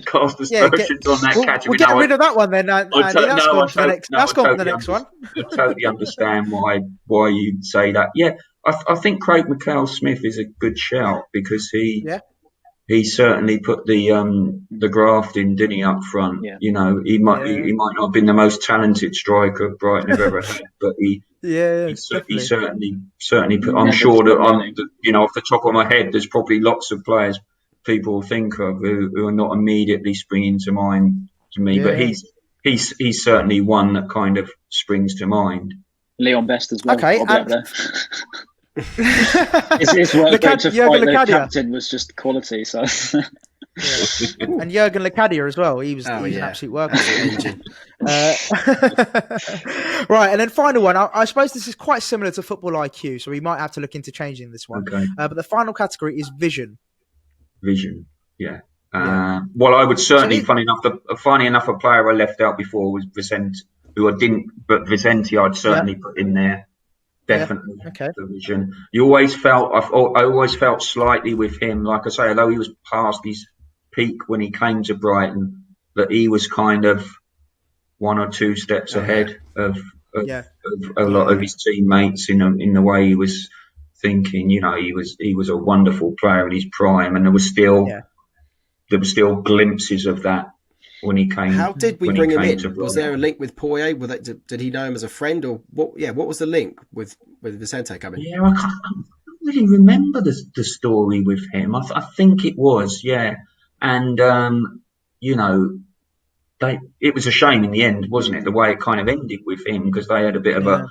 cast aspersions on that category. We'll get rid of that one then. Andy. That's gone for the next one. I totally understand why you'd say that. Yeah, I think Craig McCall-Smith is a good shout because he certainly put the graft in, didn't he, up front? Yeah. He might not have been the most talented striker Brighton have ever had, but he certainly put. I'm sure that off the top of my head, there's probably lots of players people think of who are not immediately springing to mind to me, but he's certainly one that kind of springs to mind. Leon Best as well. Okay, his work rate to fight the captain was just quality. So, and Jurgen Lakadia as well. He was an absolute worker. Right, and then final one. I suppose this is quite similar to Football IQ, so we might have to look into changing this one. Okay. But the final category is vision. Vision, yeah. Well, I would certainly. Funny enough, a player I left out before was Vicente, who I didn't, but Vicente I'd certainly put in there. Definitely, the vision. I always felt slightly with him, like I say, although he was past his peak when he came to Brighton, that he was kind of one or two steps ahead of a lot of his teammates in the way he was thinking. He was a wonderful player in his prime, and there was still glimpses of that. When he came, how did we bring him in? Was there a link with Poirier? Did he know him as a friend, or what? Yeah, what was the link with Vicente coming? Yeah, I can't really remember the story with him. I think it was, and it was a shame in the end, wasn't it? The way it kind of ended with him, because they had a bit of a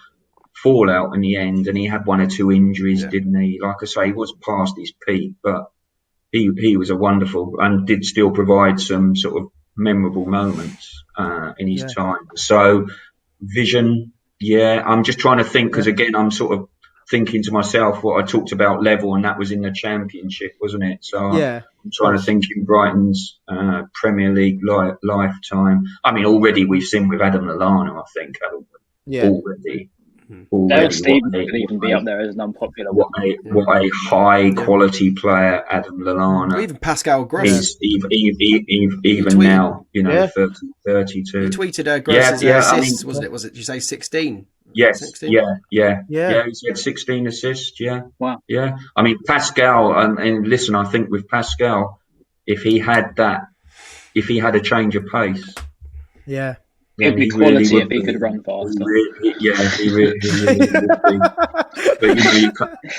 fallout in the end, and he had one or two injuries, didn't he? Like I say, he was past his peak, but he was a wonderful and did still provide some sort of memorable moments in his time. So vision, I'm just trying to think, because again I'm sort of thinking to myself what I talked about level, and that was in the Championship, wasn't it? So I'm trying to think in Brighton's Premier League lifetime. I mean, already we've seen with Adam Lallana, I think, already. Dale Stevens could even be up there as an unpopular one. What a high quality player Adam Lallana. Or even Pascal Gross is even now, 32. You tweeted Gross's assists, wasn't it? Was it? Did you say 16? Yes. 16? Yeah. He's had 16 assists. Yeah. Wow. Yeah. I mean, Pascal, and listen, I think with Pascal, if he had a change of pace. Yeah. It'd be quality if he could run faster. He really would be. But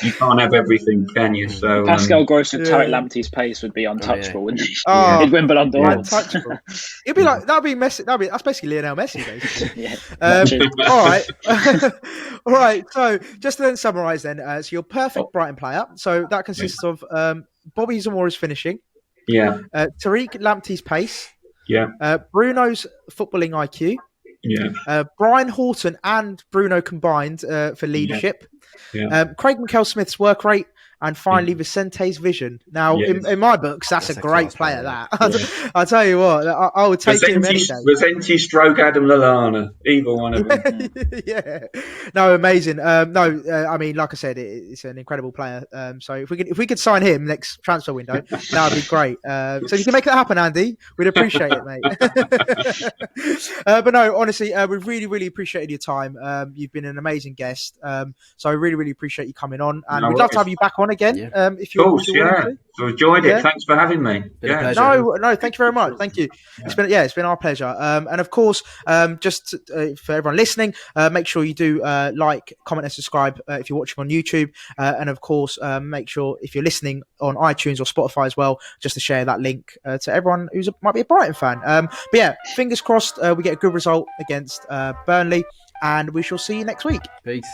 you can't have everything, can you? So Pascal Gross with Tarek Lamptey's pace would be untouchable, wouldn't he? He'd win Ballon d'Or. Untouchable. It'd be like that'd be Messi. That's basically Lionel Messi, basically. All right. So just to then summarise, so your perfect Brighton player. So that consists of Bobby Zamora's finishing. Yeah. Tariq Lamptey's pace. Yeah. Bruno's footballing IQ. Yeah. Brian Horton and Bruno combined for leadership. Yeah. Craig McCall-Smith's work rate. And finally, Vicente's vision. Now, in my books, that's a great player, that. I'll tell you what, I would take him any day. Vicente stroke Adam Lallana, either one of them. No, amazing. I mean, like I said, it's an incredible player. So if we could sign him next transfer window, that would be great. So if you can make that happen, Andy, we'd appreciate it, mate. But no, honestly, we really, really appreciated your time. You've been an amazing guest. So I really, really appreciate you coming on. And we'd love to have you back on again. If you want to. I enjoyed it. Thanks for having me. No, thank you very much. Thank you. It's been our pleasure. And of course, just for everyone listening, make sure you do like, comment, and subscribe if you're watching on YouTube. And of course, make sure if you're listening on iTunes or Spotify as well, just to share that link to everyone who might be a Brighton fan. But yeah, fingers crossed we get a good result against Burnley, and we shall see you next week. Peace.